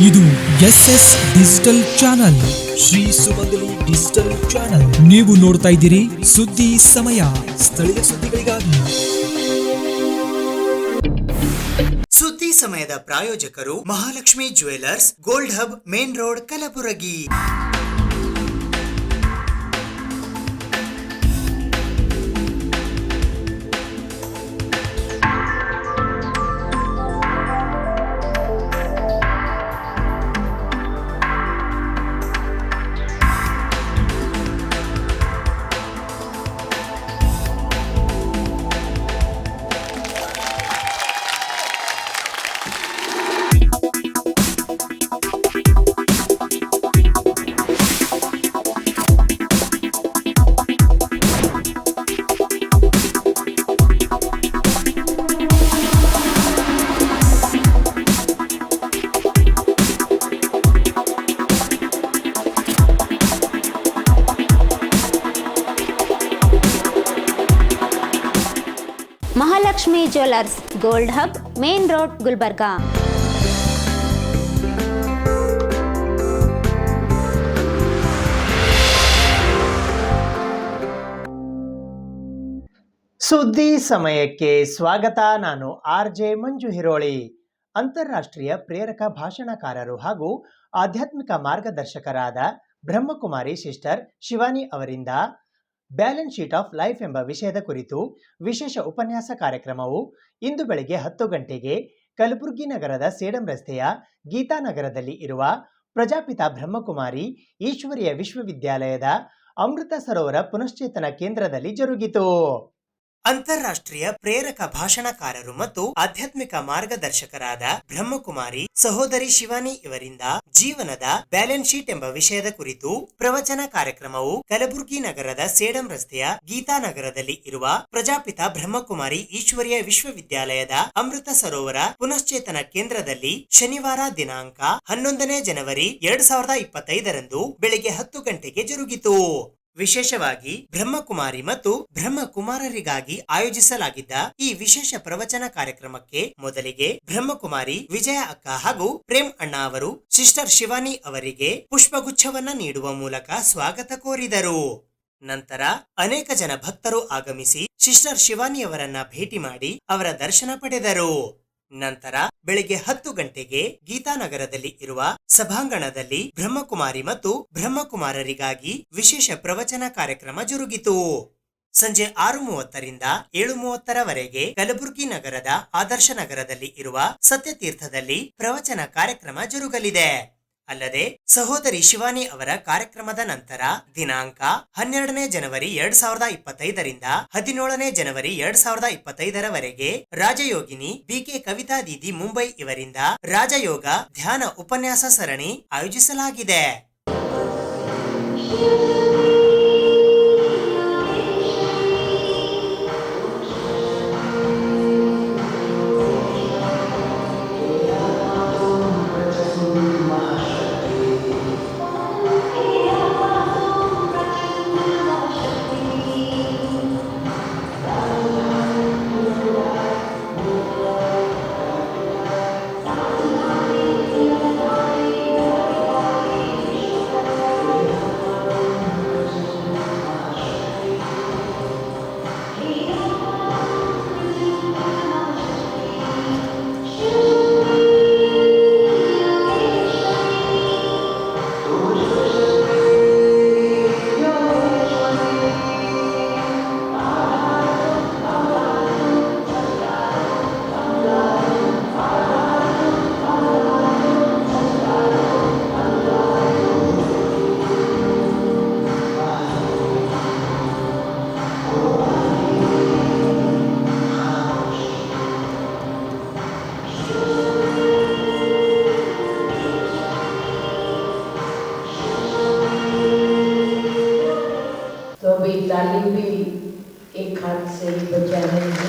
ಇದು SS digital channel, Shri ಸುಮಂಗಲಿ digital channel. ನೀವು ನೋಡ್ತಾ ಇದ್ದೀರಿ ಸುದ್ದಿ ಸಮಯ, ಸ್ಥಳೀಯ ಸುದ್ದಿಗಳಿಗಾಗಿ. ಸುದ್ದಿ ಸಮಯದ ಪ್ರಾಯೋಜಕರು Mahalakshmi jewellers, gold hub, main road, Kalaburagi. Mahalakshmi jewellers, gold hub, main road, Gulbarga. ಸುದ್ದಿ ಸಮಯಕ್ಕೆ ಸ್ವಾಗತ. ನಾನು RJ ಮಂಜು ಹಿರೋಳಿ. ಅಂತಾರಾಷ್ಟ್ರೀಯ ಪ್ರೇರಕ ಭಾಷಣಕಾರರು ಹಾಗೂ ಆಧ್ಯಾತ್ಮಿಕ ಮಾರ್ಗದರ್ಶಕರಾದ ಬ್ರಹ್ಮಕುಮಾರಿ ಸಿಸ್ಟರ್ ಶಿವಾನಿ ಅವರಿಂದ ಬ್ಯಾಲೆನ್ಸ್ ಶೀಟ್ ಆಫ್ ಲೈಫ್ ಎಂಬ ವಿಷಯದ ಕುರಿತು ವಿಶೇಷ ಉಪನ್ಯಾಸ ಕಾರ್ಯಕ್ರಮವು ಇಂದು ಬೆಳಗ್ಗೆ 10 ಗಂಟೆಗೆ ಕಲಬುರಗಿ ನಗರದ ಸೇಡಂ ರಸ್ತೆಯ ಗೀತಾನಗರದಲ್ಲಿ ಇರುವ ಪ್ರಜಾಪಿತ ಬ್ರಹ್ಮಕುಮಾರಿ ಈಶ್ವರೀಯ ವಿಶ್ವವಿದ್ಯಾಲಯದ ಅಮೃತ ಸರೋವರ ಪುನಶ್ಚೇತನ ಕೇಂದ್ರದಲ್ಲಿ ಜರುಗಿತು. ಅಂತಾರಾಷ್ಟ್ರೀಯ ಪ್ರೇರಕ ಭಾಷಣಕಾರರು ಮತ್ತು ಆಧ್ಯಾತ್ಮಿಕ ಮಾರ್ಗದರ್ಶಕರಾದ ಬ್ರಹ್ಮಕುಮಾರಿ ಸಹೋದರಿ ಶಿವಾನಿ ಇವರಿಂದ ಜೀವನದ ಬ್ಯಾಲೆನ್ಸ್ ಶೀಟ್ ಎಂಬ ವಿಷಯದ ಕುರಿತು ಪ್ರವಚನ ಕಾರ್ಯಕ್ರಮವು ಕಲಬುರಗಿ ನಗರದ ಸೇಡಂ ರಸ್ತೆಯ ಗೀತಾನಗರದಲ್ಲಿ ಇರುವ ಪ್ರಜಾಪಿತ ಬ್ರಹ್ಮಕುಮಾರಿ ಈಶ್ವರೀಯ ವಿಶ್ವವಿದ್ಯಾಲಯದ ಅಮೃತ ಸರೋವರ ಪುನಶ್ಚೇತನ ಕೇಂದ್ರದಲ್ಲಿ ಶನಿವಾರ ದಿನಾಂಕ 11ನೇ ಜನವರಿ 2025 ಬೆಳಿಗ್ಗೆ 10 ಗಂಟೆಗೆ ಜರುಗಿತು. ವಿಶೇಷವಾಗಿ ಬ್ರಹ್ಮಕುಮಾರಿ ಮತ್ತು ಬ್ರಹ್ಮಕುಮಾರರಿಗಾಗಿ ಆಯೋಜಿಸಲಾಗಿದ್ದ ಈ ವಿಶೇಷ ಪ್ರವಚನ ಕಾರ್ಯಕ್ರಮಕ್ಕೆ ಮೊದಲಿಗೆ ಬ್ರಹ್ಮಕುಮಾರಿ ವಿಜಯ ಅಕ್ಕ ಹಾಗೂ ಪ್ರೇಮ್ ಅಣ್ಣ ಅವರು ಸಿಸ್ಟರ್ ಶಿವಾನಿ ಅವರಿಗೆ ಪುಷ್ಪಗುಚ್ಛವನ್ನ ನೀಡುವ ಮೂಲಕ ಸ್ವಾಗತ ಕೋರಿದರು. ನಂತರ ಅನೇಕ ಜನ ಭಕ್ತರು ಆಗಮಿಸಿ ಸಿಸ್ಟರ್ ಶಿವಾನಿ ಅವರನ್ನ ಭೇಟಿ ಮಾಡಿ ಅವರ ದರ್ಶನ ಪಡೆದರು. ನಂತರ ಬೆಳಿಗ್ಗೆ 10 ಗಂಟೆಗೆ ಗೀತಾನಗರದಲ್ಲಿ ಇರುವ ಸಭಾಂಗಣದಲ್ಲಿ ಬ್ರಹ್ಮಕುಮಾರಿ ಮತ್ತು ಬ್ರಹ್ಮಕುಮಾರರಿಗಾಗಿ ವಿಶೇಷ ಪ್ರವಚನ ಕಾರ್ಯಕ್ರಮ ಜರುಗಿತು. ಸಂಜೆ 6:30ರಿಂದ 7:30ರವರೆಗೆ ಕಲಬುರಗಿ ನಗರದ ಆದರ್ಶ ನಗರದಲ್ಲಿ ಇರುವ ಸತ್ಯತೀರ್ಥದಲ್ಲಿ ಪ್ರವಚನ ಕಾರ್ಯಕ್ರಮ ಜರುಗಲಿದೆ. ಅಲ್ಲದೆ ಸಹೋದರಿ ಶಿವಾನಿ ಅವರ ಕಾರ್ಯಕ್ರಮದ ನಂತರ ದಿನಾಂಕ 12ನೇ ಜನವರಿ 2025ರಿಂದ 17ನೇ ಜನವರಿ 2025ರವರೆಗೆ ರಾಜಯೋಗಿನಿ BK ಕವಿತಾ ದೀದಿ ಮುಂಬೈ ಇವರಿಂದ ರಾಜಯೋಗ ಧ್ಯಾನ ಉಪನ್ಯಾಸ ಸರಣಿ ಆಯೋಜಿಸಲಾಗಿದೆ. ताली भी एक हाथ से बजानी है,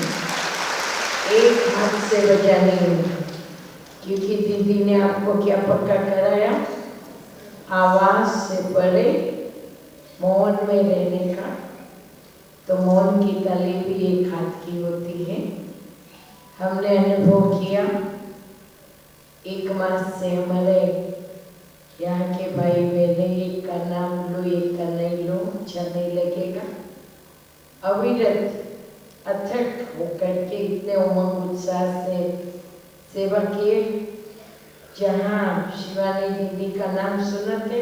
एक हाथ से बजानी है, क्योंकि दीदी ने आपको क्या पक्का कराया, आवाज से परे मौन में रहने का। तो मौन की ताली भी एक हाथ की होती है। हमने अनुभव किया एक मास से हमारे यहाँ के भाई बहने एक का नाम लो एक का नहीं लो, अच्छा नहीं लगेगा। अविरत अथक होकर के इतने उमंग उत्साह से सेवा किए। जहाँ शिवानी दीदी का नाम सुनते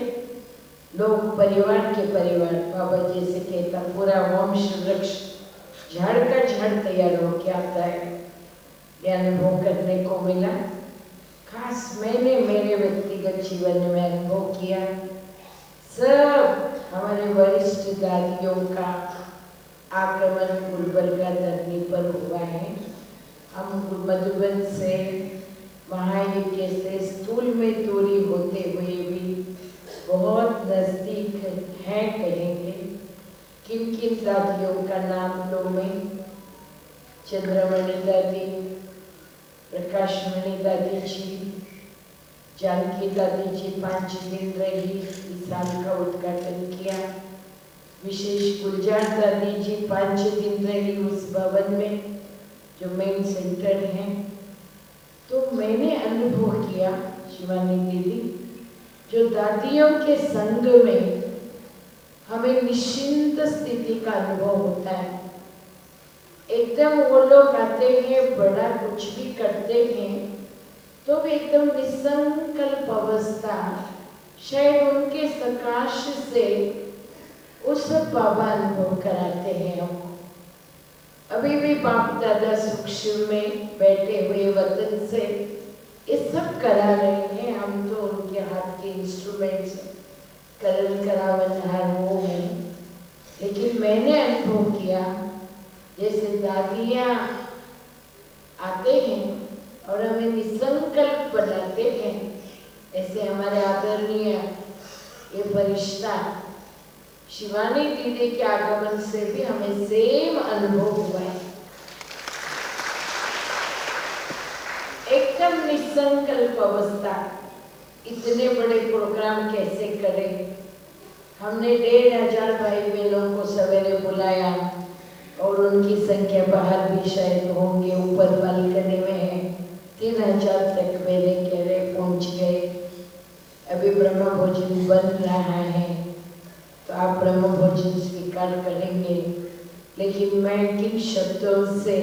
लोग परिवार के परिवार, बाबा जैसे कहता पूरा वंश वृक्ष झाड़ का झाड़ तैयार होके आता है, यह अनुभव करने को मिला। खास मैंने मेरे व्यक्तिगत जीवन में अनुभव किया। सब हमारे वरिष्ठ दादियों का आक्रमण गुलबर्गा धरनी पर हुआ है। हम मधुबन से महायज्ञ से स्थूल में दूरी होते हुए भी बहुत नजदीक है कहेंगे। किन किन दादियों का नाम लो मैं? चंद्रमणि दादी, प्रकाशमणि दादी जी, जानकी दादी जी 5 दिन रही, इस साल का उद्घाटन किया। विशेष गुलजार दादी जी 5 दिन रही उस भवन में जो मेन सेंटर है। तो मैंने अनुभव किया शिवानी दीदी, जो दादियों के संग में हमें निश्चिंत स्थिति का अनुभव होता है। एकदम वो लोग आते हैं, बड़ा कुछ भी करते हैं तो भी एकदम निसंकल्प अवस्था, शायद उनके सकाश से उस बाबा अनुभव कराते हैं हमको। अभी भी बाप दादा सूक्ष्म में बैठे हुए वतन से ये सब करा रहे हैं। हम तो उनके हाथ के इंस्ट्रूमेंट्स करल करावनहार वो हैं, लेकिन मैंने अनुभव किया जैसे दादियाँ आते हैं और हमें निसंकल्प बनाते हैं, ऐसे हमारे आदरणीय ये फरिश्ता शिवानी दीदी के आगमन से भी हमें सेम अनुभव हुआ है। एकदम निसंकल्प अवस्था। इतने बड़े प्रोग्राम कैसे करें? हमने 1500 भाई बहनों को सवेरे बुलाया और उनकी संख्या बाहर भी शायद होंगे, ऊपर बालकनी में है। 3000 तक मेरे कह रहे पहुंच गए। अभी ब्रह्म भोजन बन रहा है तो आप ब्रह्म भोजन स्वीकार करेंगे, लेकिन मैं किन शब्दों से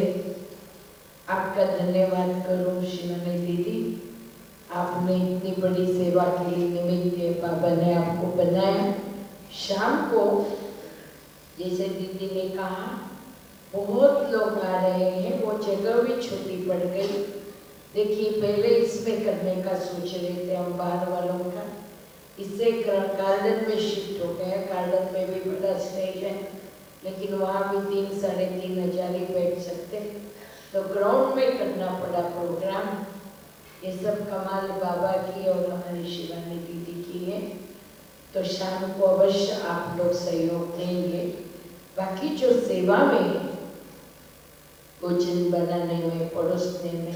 आपका धन्यवाद करूं शिवानी दीदी। आपने इतनी बड़ी सेवा के लिए निमित्त बाबा ने आपको बनाया। शाम को जैसे दीदी ने कहा बहुत लोग आ रहे हैं, वो जगह भी छोटी पड़ गई। देखिए पहले इसमें करने का सोच रहे थे हम बाहर वालों का, इससे गार्डन में शिफ्ट हो गया। गार्डन में भी बड़ा स्टेज है, लेकिन वहाँ भी 3-3.5 हजार ही बैठ सकते, तो ग्राउंड में करना पड़ा प्रोग्राम। ये सब कमाल बाबा की और हमारी शिवानी दीदी की है। तो शाम को अवश्य आप लोग सहयोग देंगे। बाकी जो सेवा में भोजन बनाने में, परोसने में,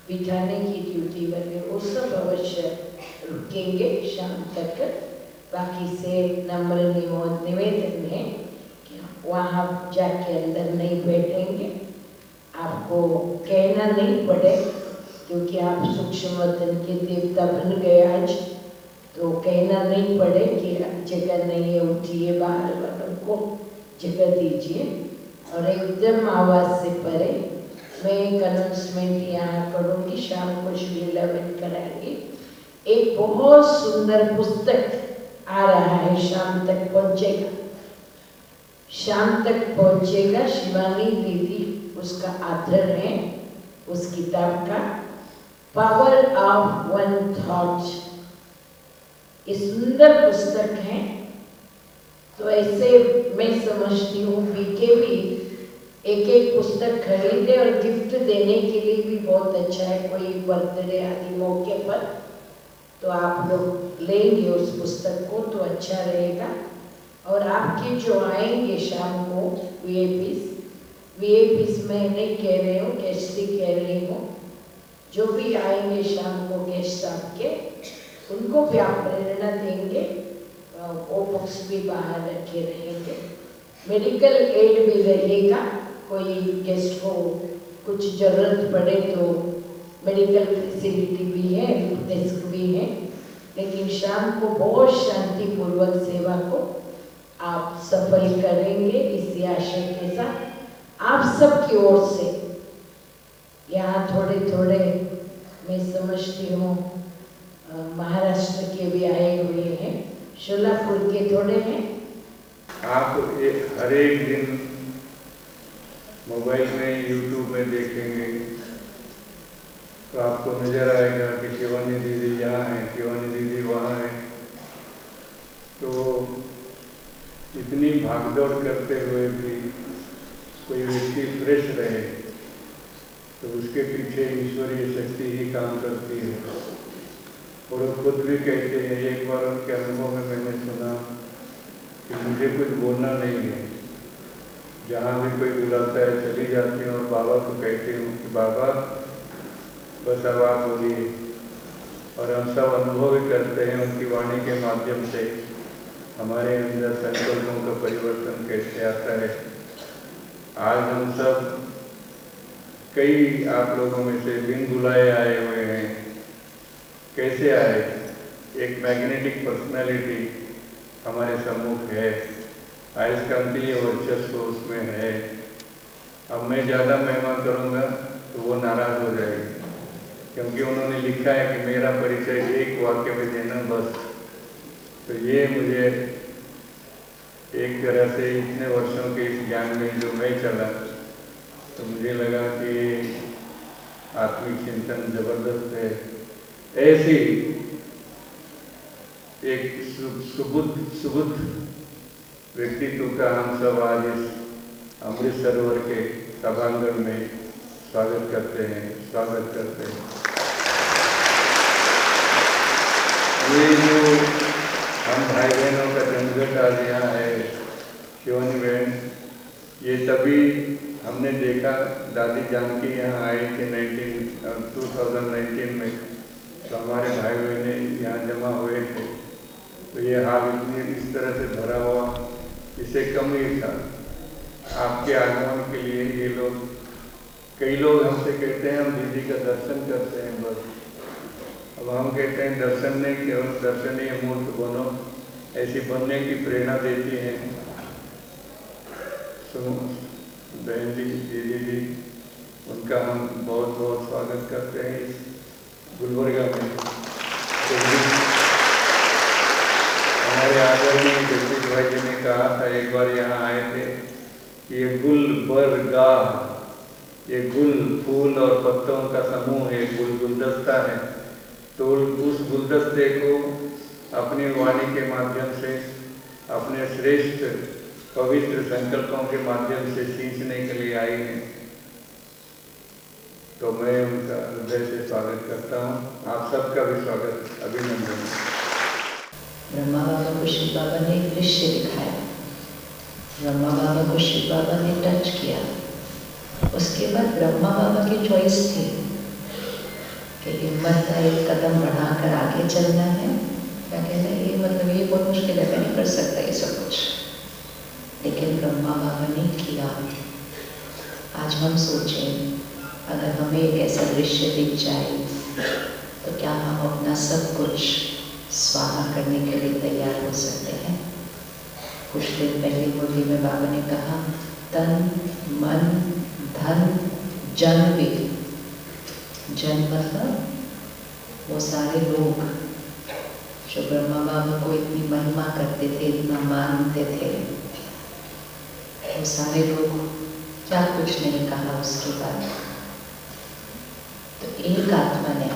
बिठाने की ड्यूटी वगैरह वो सब अवश्य रुकेंगे शाम तक। बाकी से नम्र निवेदन है कि वहाँ जाके अंदर नहीं बैठेंगे, आपको कहना नहीं पड़े, क्योंकि आप सूक्ष्म वतन के देवता बन गए आज, तो कहना नहीं पड़े कि जगह नहीं है, उठिए, बाहर वालों को जगह दीजिए। और एकदम आवाज़ से परे मैं एक अनाउंसमेंट यहाँ करूँगी, शाम को श्री 11 कराएंगे। एक बहुत सुंदर पुस्तक आ रहा है, शाम तक पहुँचेगा, शाम तक पहुँचेगा। शिवानी दीदी उसका आधार है, उस किताब का पावर ऑफ वन थॉट। ये सुंदर पुस्तक है। तो ऐसे मैं समझती हूँ बीके भी एक पुस्तक खरीदे और गिफ्ट देने के लिए भी बहुत अच्छा है, कोई बर्थडे आदि मौके पर, तो आप लोग लेंगे उस पुस्तक को तो अच्छा रहेगा। और आपके जो आएंगे शाम को वीआईपीस मैं नहीं कह रही हूँ, गेस्ट ही कह रही हूँ, जो भी आएंगे शाम को गेस्ट आपके, उनको भी आप प्रेरणा देंगे। वो बुक्स भी बाहर रखे रहेंगे, मेडिकल एड भी रहेगा। कोई गेस्ट को कुछ जरूरत पड़े तो मेडिकल फैसिलिटी भी है, डेस्क भी है, लेकिन शाम को बहुत शांतिपूर्वक सेवा को आप सफल करेंगे इसी आशय के साथ आप सबकी ओर से यहाँ थोड़े थोड़े मैं समझती हूँ महाराष्ट्र के भी आए हुए हैं, शोलापुर के थोड़े हैं। आप हर एक दिन मोबाइल में यूट्यूब में देखेंगे तो आपको नजर आएगा कि शिवानी दीदी यहाँ है, शिवानी दीदी वहाँ है। तो इतनी भागदौड़ करते हुए भी कोई व्यक्ति फ्रेश रहे तो उसके पीछे ईश्वरीय शक्ति ही काम करती है। और वो खुद भी कहते हैं, एक बार उनके अनुभव में मैंने सुना कि मुझे कुछ बोलना नहीं है, जहाँ भी कोई बुलाता है चली जाती हूँ और बाबा को कहती हूँ कि बाबा बस अब आप बोलिए। और हम सब अनुभव भी करते हैं उनकी वाणी के माध्यम से हमारे अंदर संकल्पों का परिवर्तन कैसे आता है। आज हम सब कई आप लोगों में से बिन बुलाए आए हुए हैं। कैसे आए? एक मैग्नेटिक पर्सनालिटी हमारे सम्मुख है, अयस्कांतीय वर्चस्व उसमें है। अब मैं ज़्यादा महिमा करूँगा तो वो नाराज हो जाएगी, क्योंकि उन्होंने लिखा है कि मेरा परिचय एक वाक्य में देना बस। तो ये मुझे एक तरह से इतने वर्षों के इस ज्ञान में जो मैं चला तो मुझे लगा कि आत्मिक चिंतन जबरदस्त है। ऐसी एक सुबुद्ध व्यक्तित्व का हम सब आज इस अमृत सरोवर के सभांगण में स्वागत करते हैं। ये जो हम भाई बहनों का जमघट आज यहाँ है, शिवानी बहन, ये तभी हमने देखा, दादी जानकी यहाँ आई थी 2019 में, तो हमारे भाई बहने यहाँ जमा हुए थे। तो ये हाल इस तरह से भरा हुआ इससे कम ही था। आपके आगमन के लिए ये लोग, कई लोग हमसे कहते हैं हम दीदी का दर्शन करते हैं बस। अब हम कहते हैं दर्शन नहीं, केवल दर्शनीय मूर्त बनो, ऐसी बनने की प्रेरणा देती हैं बहन जी, दीदी जी। उनका हम बहुत बहुत स्वागत करते हैं इस गुलबर्गा में। हमारे आदरणीय जगदीश भाई जी ने कहा था, एक बार यहाँ आए थे, कि ये गुलबर्गा, ये गुल फूल और पत्तों का समूह है, गुलदस्ता है। तो उस गुलदस्ते को अपनी वाणी के माध्यम से, अपने श्रेष्ठ पवित्र संकल्पों के माध्यम से सींचने के लिए आई हैं। तो मैं उनका हृदय से स्वागत करता हूँ। आप सबका भी स्वागत, अभिनंदन। ब्रह्मा बाबा को शिव बाबा ने एक दृश्य दिखाया, ब्रह्मा बाबा को शिव बाबा ने टच किया। उसके बाद ब्रह्मा बाबा की चॉइस थी कि हिम्मत का एक कदम बढ़ाकर आगे चलना है, क्या कहते हैं, ये मतलब ये बहुत मुश्किल है, मैं नहीं कर सकता ये सब कुछ, लेकिन ब्रह्मा बाबा ने किया। आज हम सोचें, अगर हमें एक ऐसा दृश्य दिख जाए तो क्या हम अपना सब कुछ स्वाहा करने के लिए तैयार हो सकते हैं? कुछ दिन पहले मुरली में बाबा ने कहा, तन मन धन जन भी। जन मतलब वो सारे लोग जो ब्रह्मा बाबा को इतनी महिमा करते थे, इतना मानते थे, वो सारे लोग क्या कुछ नहीं कहा उसके बाद। तो एक आत्मा ने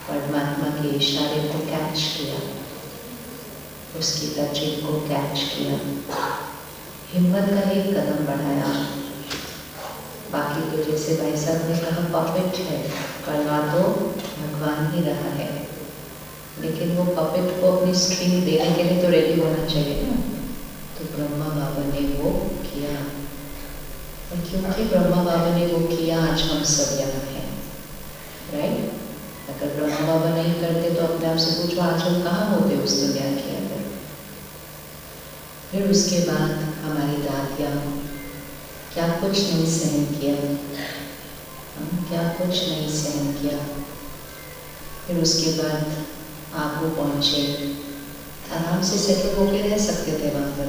परमात्मा के इशारे को कैच किया, उसकी टचिंग को कैच किया, हिम्मत का एक कदम बढ़ाया। बाकी तो जैसे भाई साहब ने कहा पपेट है, करवा दो, भगवान ही रहा है, लेकिन वो पपेट को अपनी स्ट्रिंग देने के लिए तो रेडी होना चाहिए ना। तो ब्रह्मा बाबा ने वो किया, और क्योंकि ब्रह्मा बाबा ने वो किया, आज हम सब यहाँ हैं, राइट। अगर ब्रह्मा बाबा नहीं करते तो अपने आप से पूछो, आज हम कहाँ होते उस दुनिया के अंदर। फिर उसके बाद हमारी दादियाँ क्या कुछ नहीं सहन किया, या कुछ नहीं सहन किया। फिर उसके बाद आप वो पहुँचे, आराम से सेटल होकर रह सकते थे वहाँ पर,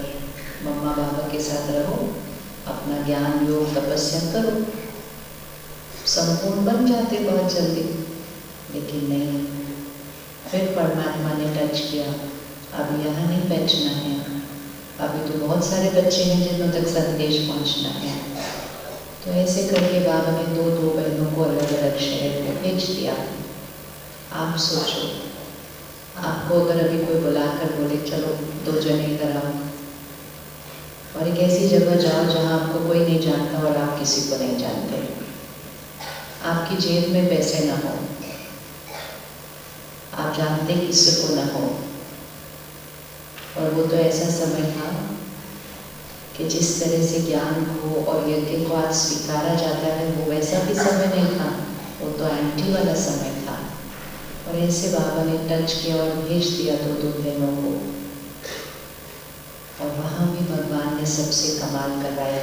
मम्मा बाबा के साथ रहो, अपना ज्ञान योग तपस्या करो, संपूर्ण बन जाते बहुत जल्दी। लेकिन नहीं, फिर परमात्मा ने टच किया, अब यहाँ नहीं पहुँचना है, अभी तो बहुत सारे बच्चे हैं जिनों तक संदेश पहुँचना है। तो ऐसे करके बाबा ने दो बहनों को अलग अलग शहर में भेज दिया। आप सोचो, आपको अगर अभी कोई बुलाकर बोले चलो 2 जने इधर आओ, और एक ऐसी जगह जाओ जहाँ आपको कोई नहीं जानता और आप किसी को नहीं जानते, आपकी जेब में पैसे ना हो, आप जानते किसी को ना हो, और वो तो ऐसा समय था कि जिस तरह से ज्ञान को और यज्ञ को आज स्वीकारा जाता है वो वैसा भी समय नहीं था, वो तो एंटी वाला समय था। और ऐसे बाबा ने टच किया और भेज दिया 2 बहनों को, और वहाँ भी भगवान ने सबसे कमाल करवाए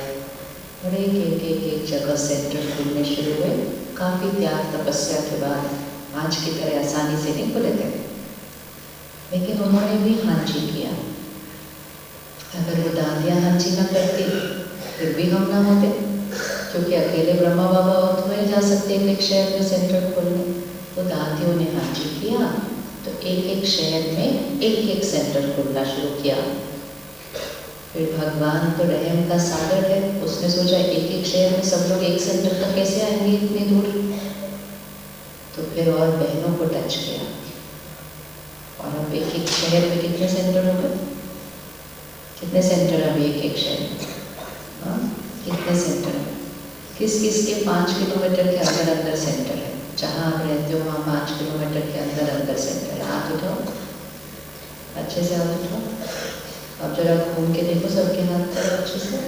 और एक जगह सेंटर खुलने शुरू हुए। काफ़ी त्याग तपस्या के बाद, आज की तरह आसानी से नहीं खुले थे, लेकिन उन्होंने भी हाँ जी किया। अगर वो दादियाँ हाँ जी ना करती फिर भी हम ना होते, क्योंकि अकेले ब्रह्मा बाबा तो नहीं जा सकते एक शहर में सेंटर खोलने। तो दादियों ने हाँ जी किया, तो एक शहर में एक सेंटर खोलना शुरू किया। फिर भगवान तो रहम का सागर है, उसने सोचा एक शहर में सब लोग एक सेंटर तक कैसे आएंगे इतनी दूर, तो फिर और बहनों को टच किया, और अब एक शहर में कितने सेंटर हो गए, कितने सेंटर अभी एक शहर में, हाँ कितने सेंटर है, किस किस के 5 किलोमीटर के अंदर सेंटर है, जहाँ आप रहते हो वहाँ 5 किलोमीटर के अंदर सेंटर है। हाथ उठाओ, अच्छे से हाथ उठाओ, अब जरा घूम के देखो सबके हाथ पर अच्छे से।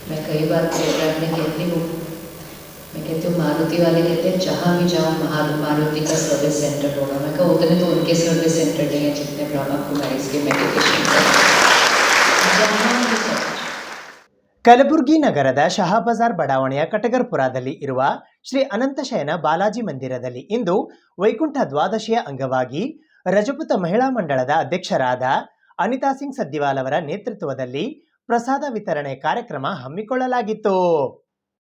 मैं कई बार प्रोग्राम में कहती हूँ, मैं कहती हूँ मारुति वाले कहते हैं जहाँ भी जाओ मारुति का सर्विस सेंटर होगा। मैं कहा उतने तो उनके सर्विस सेंटर नहीं है जितने ब्रह्मा कुमारी के मेडिटेशन। ಕಲಬುರಗಿ ನಗರದ ಶಹಾ ಬಜಾರ್ ಬಡಾವಣೆಯ ಕಟಗರ್ಪುರದಲ್ಲಿ ಇರುವ ಶ್ರೀ ಅನಂತಶಯನ ಬಾಲಾಜಿ ಮಂದಿರದಲ್ಲಿ ಇಂದು ವೈಕುಂಠ ದ್ವಾದಶಿಯ ಅಂಗವಾಗಿ ರಜಪೂತ ಮಹಿಳಾ ಮಂಡಳದ ಅಧ್ಯಕ್ಷರಾದ ಅನಿತಾ ಸಿಂಗ್ ಸದ್ದಿವಾಲ್ ಅವರ ನೇತೃತ್ವದಲ್ಲಿ ಪ್ರಸಾದ ವಿತರಣೆ ಕಾರ್ಯಕ್ರಮ ಹಮ್ಮಿಕೊಳ್ಳಲಾಗಿತ್ತು.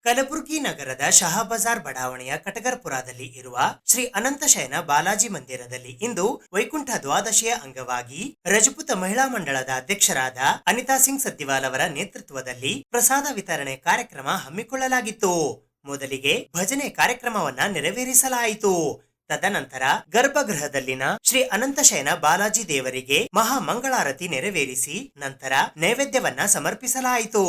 ಕಲಬುರಗಿ ನಗರದ ಶಹಾ ಬಜಾರ್ ಬಡಾವಣೆಯ ಕಟಗರ್ಪುರದಲ್ಲಿ ಇರುವ ಶ್ರೀ ಅನಂತಶಯನ ಬಾಲಾಜಿ ಮಂದಿರದಲ್ಲಿ ಇಂದು ವೈಕುಂಠ ದ್ವಾದಶಿಯ ಅಂಗವಾಗಿ ರಜಪೂತ ಮಹಿಳಾ ಮಂಡಳದ ಅಧ್ಯಕ್ಷರಾದ ಅನಿತಾ ಸಿಂಗ್ ಸದ್ದಿವಾಲ್ ಅವರ ನೇತೃತ್ವದಲ್ಲಿ ಪ್ರಸಾದ ವಿತರಣೆ ಕಾರ್ಯಕ್ರಮ ಹಮ್ಮಿಕೊಳ್ಳಲಾಗಿತ್ತು. ಮೊದಲಿಗೆ ಭಜನೆ ಕಾರ್ಯಕ್ರಮವನ್ನ ನೆರವೇರಿಸಲಾಯಿತು. ತದನಂತರ ಗರ್ಭಗೃಹದಲ್ಲಿನ ಶ್ರೀ ಅನಂತಶಯನ ಬಾಲಾಜಿ ದೇವರಿಗೆ ಮಹಾ ಮಂಗಳಾರತಿ ನೆರವೇರಿಸಿ ನಂತರ ನೈವೇದ್ಯವನ್ನ ಸಮರ್ಪಿಸಲಾಯಿತು.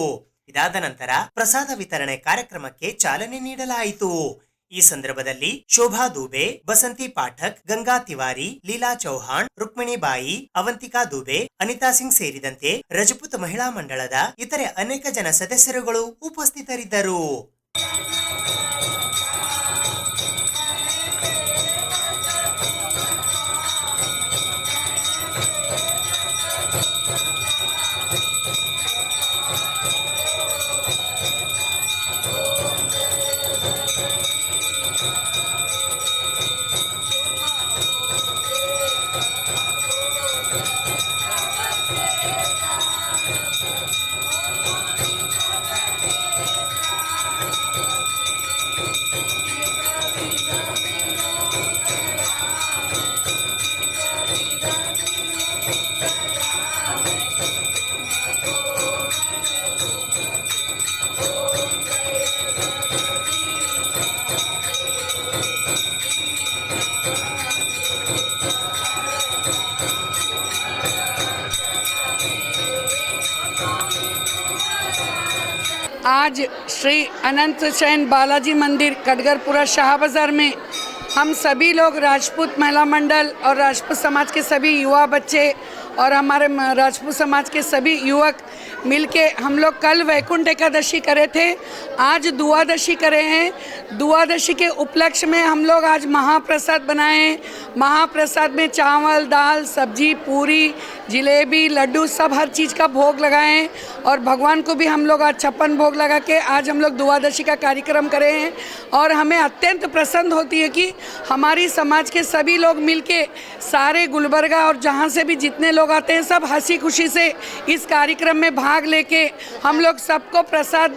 ಇದಾದ ನಂತರ ಪ್ರಸಾದ ವಿತರಣೆ ಕಾರ್ಯಕ್ರಮಕ್ಕೆ ಚಾಲನೆ ನೀಡಲಾಯಿತು. ಈ ಸಂದರ್ಭದಲ್ಲಿ ಶೋಭಾ ದುಬೆ, ಬಸಂತಿ ಪಾಠಕ್, ಗಂಗಾ ತಿವಾರಿ, ಲೀಲಾ ಚೌಹಾಣ್, ರುಕ್ಮಿಣಿ ಬಾಯಿ, ಅವಂತಿಕಾ ದುಬೆ, ಅನಿತಾ ಸಿಂಗ್ ಸೇರಿದಂತೆ ರಜಪೂತ್ ಮಹಿಳಾ ಮಂಡಳದ ಇತರೆ ಅನೇಕ ಜನ ಸದಸ್ಯರುಗಳು ಉಪಸ್ಥಿತರಿದ್ದರು. आज श्री अनंत शयन बालाजी मंदिर कटगरपुरा शाह बाज़ार में हम सभी लोग राजपूत महिला मंडल और राजपूत समाज के सभी युवा बच्चे और हमारे राजपूत समाज के सभी युवक मिलके हम लोग कल वैकुंठ एकादशी करे थे, आज द्वादशी करे हैं। द्वादशी के उपलक्ष्य में हम लोग आज महाप्रसाद बनाए। महाप्रसाद में चावल, दाल, सब्जी, पूरी, जिलेबी, लड्डू सब हर चीज़ का भोग लगाएं और भगवान को भी हम लोग आज 56 भोग लगा के आज हम लोग द्वादशी का कार्यक्रम करे हैं। और हमें अत्यंत प्रसन्न होती है कि हमारी समाज के सभी लोग मिलके सारे गुलबर्गा और जहाँ से भी जितने लोग आते हैं सब हंसी खुशी से इस कार्यक्रम में भाग लेके हम लोग सबको प्रसाद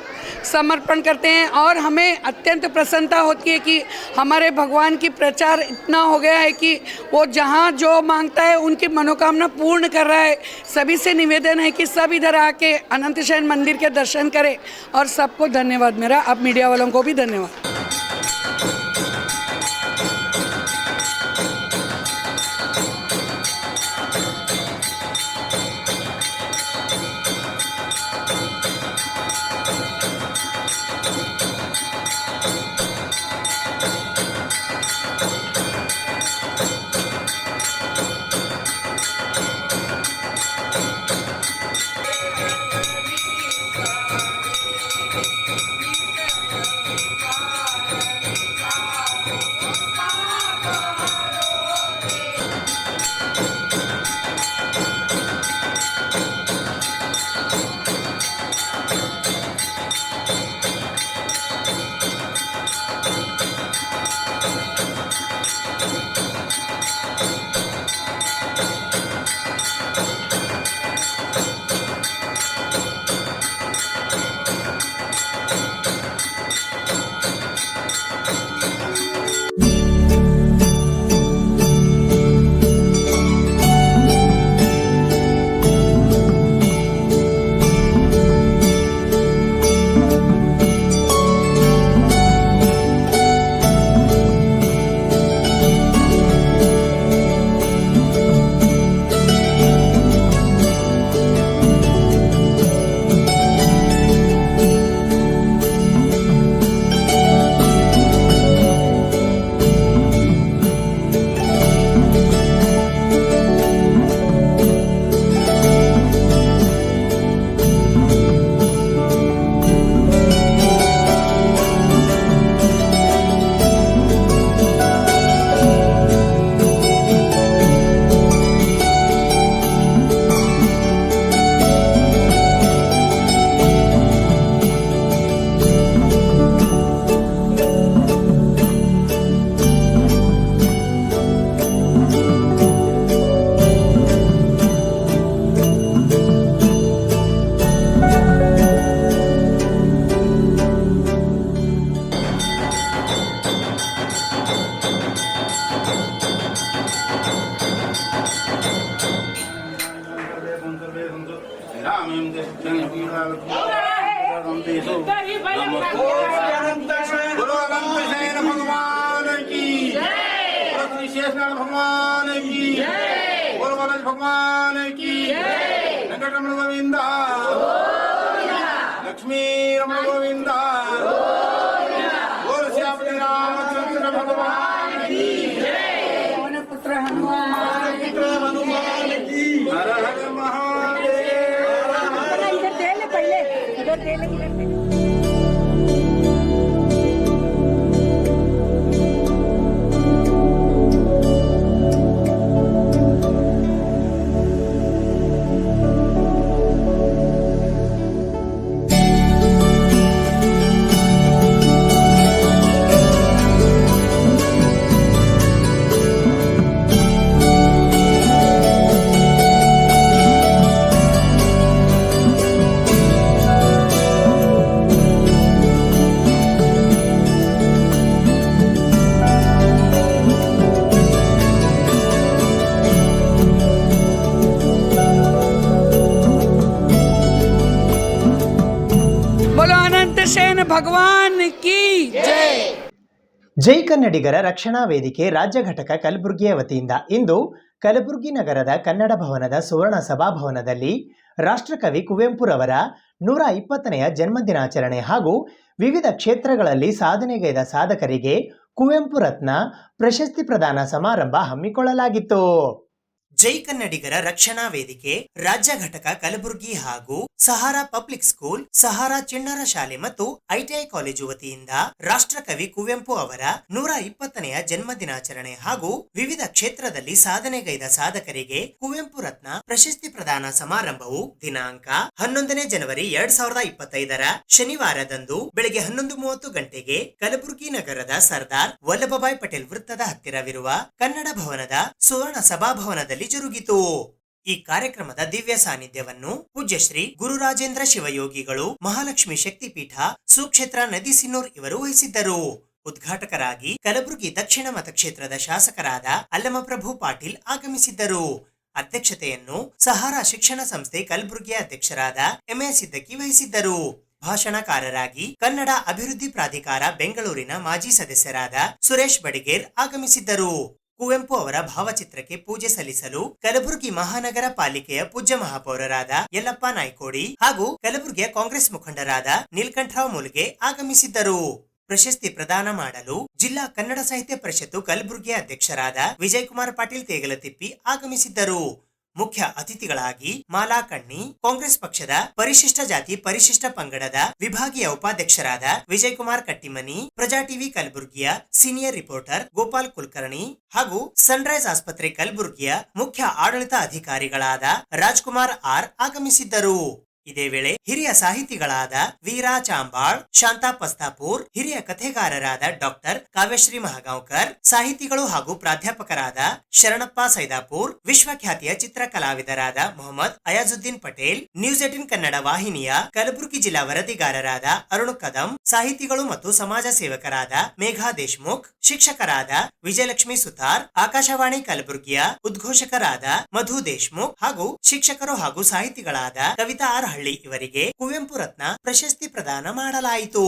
समर्पण करते हैं। और हमें अत्यंत प्रसन्नता होती है कि हमारे भगवान की प्रचार इतना हो गया है कि वो जहाँ जो मांगता है उनकी मनोकामना पूर्ण कर रहा है। सभी से निवेदन है कि सब इधर आके अनंत शयन मंदिर के दर्शन करें। और सबको धन्यवाद मेरा, अब मीडिया वालों को भी धन्यवाद। भगवान की जय, बोल बालाजी भगवान की जय, वेंकटरमण गोविंद, लक्ष्मी रमण गोविंद, बोल श्यामली रामचंद्र भगवान की जय, पवन पुत्र हनुमान की, हर हर महादेव। इधर दे ले पहले, इधर दे ले। ಭಗವಾನ್ ಕಿ ಜೈ. ಜೈ ಕನ್ನಡಿಗರ ರಕ್ಷಣಾ ವೇದಿಕೆ ರಾಜ್ಯ ಘಟಕ ಕಲಬುರಗಿಯ ವತಿಯಿಂದ ಇಂದು ಕಲಬುರಗಿ ನಗರದ ಕನ್ನಡ ಭವನದ ಸುವರ್ಣ ಸಭಾಭವನದಲ್ಲಿ ರಾಷ್ಟ್ರಕವಿ ಕುವೆಂಪುರವರ 120ನೆಯ ಜನ್ಮದಿನಾಚರಣೆ ಹಾಗೂ ವಿವಿಧ ಕ್ಷೇತ್ರಗಳಲ್ಲಿ ಸಾಧನೆಗೈದ ಸಾಧಕರಿಗೆ ಕುವೆಂಪು ರತ್ನ ಪ್ರಶಸ್ತಿ ಪ್ರದಾನ ಸಮಾರಂಭ ಹಮ್ಮಿಕೊಳ್ಳಲಾಗಿತ್ತು. ಜೈ ಕನ್ನಡಿಗರ ರಕ್ಷಣಾ ವೇದಿಕೆ ರಾಜ್ಯ ಘಟಕ ಕಲಬುರಗಿ ಹಾಗೂ ಸಹಾರಾ ಪಬ್ಲಿಕ್ ಸ್ಕೂಲ್, ಸಹಾರಾ ಚಿಣ್ಣರ ಶಾಲೆ ಮತ್ತು ಐಟಿಐ ಕಾಲೇಜು ವತಿಯಿಂದ ರಾಷ್ಟ್ರಕವಿ ಕುವೆಂಪು ಅವರ 120ನೆಯ ಜನ್ಮದಿನಾಚರಣೆ ಹಾಗೂ ವಿವಿಧ ಕ್ಷೇತ್ರದಲ್ಲಿ ಸಾಧನೆಗೈದ ಸಾಧಕರಿಗೆ ಕುವೆಂಪು ರತ್ನ ಪ್ರಶಸ್ತಿ ಪ್ರದಾನ ಸಮಾರಂಭವು ದಿನಾಂಕ 11 ಜನವರಿ 2025 ಶನಿವಾರದಂದು ಬೆಳಗ್ಗೆ 11:30 ಗಂಟೆಗೆ ಕಲಬುರಗಿ ನಗರದ ಸರ್ದಾರ್ ವಲ್ಲಭಭಾಯ್ ಪಟೇಲ್ ವೃತ್ತದ ಹತ್ತಿರವಿರುವ ಕನ್ನಡ ಭವನದ ಸುವರ್ಣ ಸಭಾಭವನದಲ್ಲಿ ಜರುಗಿತು. ಈ ಕಾರ್ಯಕ್ರಮದ ದಿವ್ಯ ಸಾನ್ನಿಧ್ಯವನ್ನು ಪೂಜ್ಯ ಶ್ರೀ ಗುರುರಾಜೇಂದ್ರ ಶಿವಯೋಗಿಗಳು, ಮಹಾಲಕ್ಷ್ಮಿ ಶಕ್ತಿಪೀಠ, ಸುಕ್ಷೇತ್ರ ನದಿಸಿನ್ನೂರ್ ಇವರು ವಹಿಸಿದ್ದರು. ಉದ್ಘಾಟಕರಾಗಿ ಕಲಬುರಗಿ ದಕ್ಷಿಣ ಮತಕ್ಷೇತ್ರದ ಶಾಸಕರಾದ ಅಲ್ಲಮಪ್ರಭು ಪಾಟೀಲ್ ಆಗಮಿಸಿದ್ದರು. ಅಧ್ಯಕ್ಷತೆಯನ್ನು ಸಹಾರಾ ಶಿಕ್ಷಣ ಸಂಸ್ಥೆ ಕಲಬುರಗಿಯ ಅಧ್ಯಕ್ಷರಾದ ಎಂಎ ಸಿದ್ದಕ್ಕಿ ವಹಿಸಿದ್ದರು. ಭಾಷಣಕಾರರಾಗಿ ಕನ್ನಡ ಅಭಿವೃದ್ಧಿ ಪ್ರಾಧಿಕಾರ ಬೆಂಗಳೂರಿನ ಮಾಜಿ ಸದಸ್ಯರಾದ ಸುರೇಶ್ ಬಡಿಗೇರ್ ಆಗಮಿಸಿದ್ದರು. ಕುವೆಂಪು ಅವರ ಭಾವಚಿತ್ರಕ್ಕೆ ಪೂಜೆ ಸಲ್ಲಿಸಲು ಕಲಬುರಗಿ ಮಹಾನಗರ ಪಾಲಿಕೆಯ ಪೂಜ್ಯ ಮಹಾಪೌರರಾದ ಯಲ್ಲಪ್ಪ ನಾಯ್ಕೋಡಿ ಹಾಗೂ ಕಲಬುರಗಿಯ ಕಾಂಗ್ರೆಸ್ ಮುಖಂಡರಾದ ನೀಲಕಂಠರಾವ್ ಮುಲ್ಗೆ ಆಗಮಿಸಿದ್ದರು. ಪ್ರಶಸ್ತಿ ಪ್ರದಾನ ಮಾಡಲು ಜಿಲ್ಲಾ ಕನ್ನಡ ಸಾಹಿತ್ಯ ಪರಿಷತ್ತು ಕಲಬುರಗಿಯ ಅಧ್ಯಕ್ಷರಾದ ವಿಜಯಕುಮಾರ್ ಪಾಟೀಲ್ ತೇಗಲತಿಪ್ಪಿ ಆಗಮಿಸಿದ್ದರು. ಮುಖ್ಯ ಅತಿಥಿಗಳಾಗಿ ಮಾಲಾ ಕಣ್ಣಿ, ಕಾಂಗ್ರೆಸ್ ಪಕ್ಷದ ಪರಿಶಿಷ್ಟ ಜಾತಿ ಪರಿಶಿಷ್ಟ ಪಂಗಡದ ವಿಭಾಗೀಯ ಉಪಾಧ್ಯಕ್ಷರಾದ ವಿಜಯಕುಮಾರ್ ಕಟ್ಟಿಮನಿ, ಪ್ರಜಾ ಟಿವಿ ಕಲಬುರಗಿಯ ಸೀನಿಯರ್ ರಿಪೋರ್ಟರ್ ಗೋಪಾಲ್ ಕುಲಕರ್ಣಿ ಹಾಗೂ ಸನ್ರೈಸ್ ಆಸ್ಪತ್ರೆ ಕಲಬುರಗಿಯ ಮುಖ್ಯ ಆಡಳಿತ ಅಧಿಕಾರಿಗಳಾದ ರಾಜ್ಕುಮಾರ್ ಆರ್ ಆಗಮಿಸಿದ್ದರು. ಇದೇ ವೇಳೆ ಹಿರಿಯ ಸಾಹಿತಿಗಳಾದ ವೀರಾ ಚಾಂಬಾಳ್, ಶಾಂತಾ ಪಸ್ತಾಪುರ್, ಹಿರಿಯ ಕಥೆಗಾರರಾದ ಡಾಕ್ಟರ್ ಕಾವ್ಯಶ್ರೀ ಮಹಾಗಾಂವ್ಕರ್, ಸಾಹಿತಿಗಳು ಹಾಗೂ ಪ್ರಾಧ್ಯಾಪಕರಾದ ಶರಣಪ್ಪ ಸೈದಾಪುರ್, ವಿಶ್ವಖ್ಯಾತಿಯ ಚಿತ್ರ ಕಲಾವಿದರಾದ ಮೊಹಮ್ಮದ್ ಅಯಾಜುದ್ದೀನ್ ಪಟೇಲ್, ನ್ಯೂಸ್ 18 ಕನ್ನಡ ವಾಹಿನಿಯ ಕಲಬುರಗಿ ಜಿಲ್ಲಾ ವರದಿಗಾರರಾದ ಅರುಣ್ ಕದಂ, ಸಾಹಿತಿಗಳು ಮತ್ತು ಸಮಾಜ ಸೇವಕರಾದ ಮೇಘಾ ದೇಶ್ಮುಖ್, ಶಿಕ್ಷಕರಾದ ವಿಜಯಲಕ್ಷ್ಮಿ ಸುತಾರ್, ಆಕಾಶವಾಣಿ ಕಲಬುರಗಿಯ ಉದ್ಘೋಷಕರಾದ ಮಧು ದೇಶ್ಮುಖ್ ಹಾಗೂ ಶಿಕ್ಷಕರು ಹಾಗೂ ಸಾಹಿತಿಗಳಾದ ಕವಿತಾ ಆರ್ ಹಳ್ಳಿ ಇವರಿಗೆ ಕುವೆಂಪು ರತ್ನ ಪ್ರಶಸ್ತಿ ಪ್ರದಾನ ಮಾಡಲಾಯಿತು.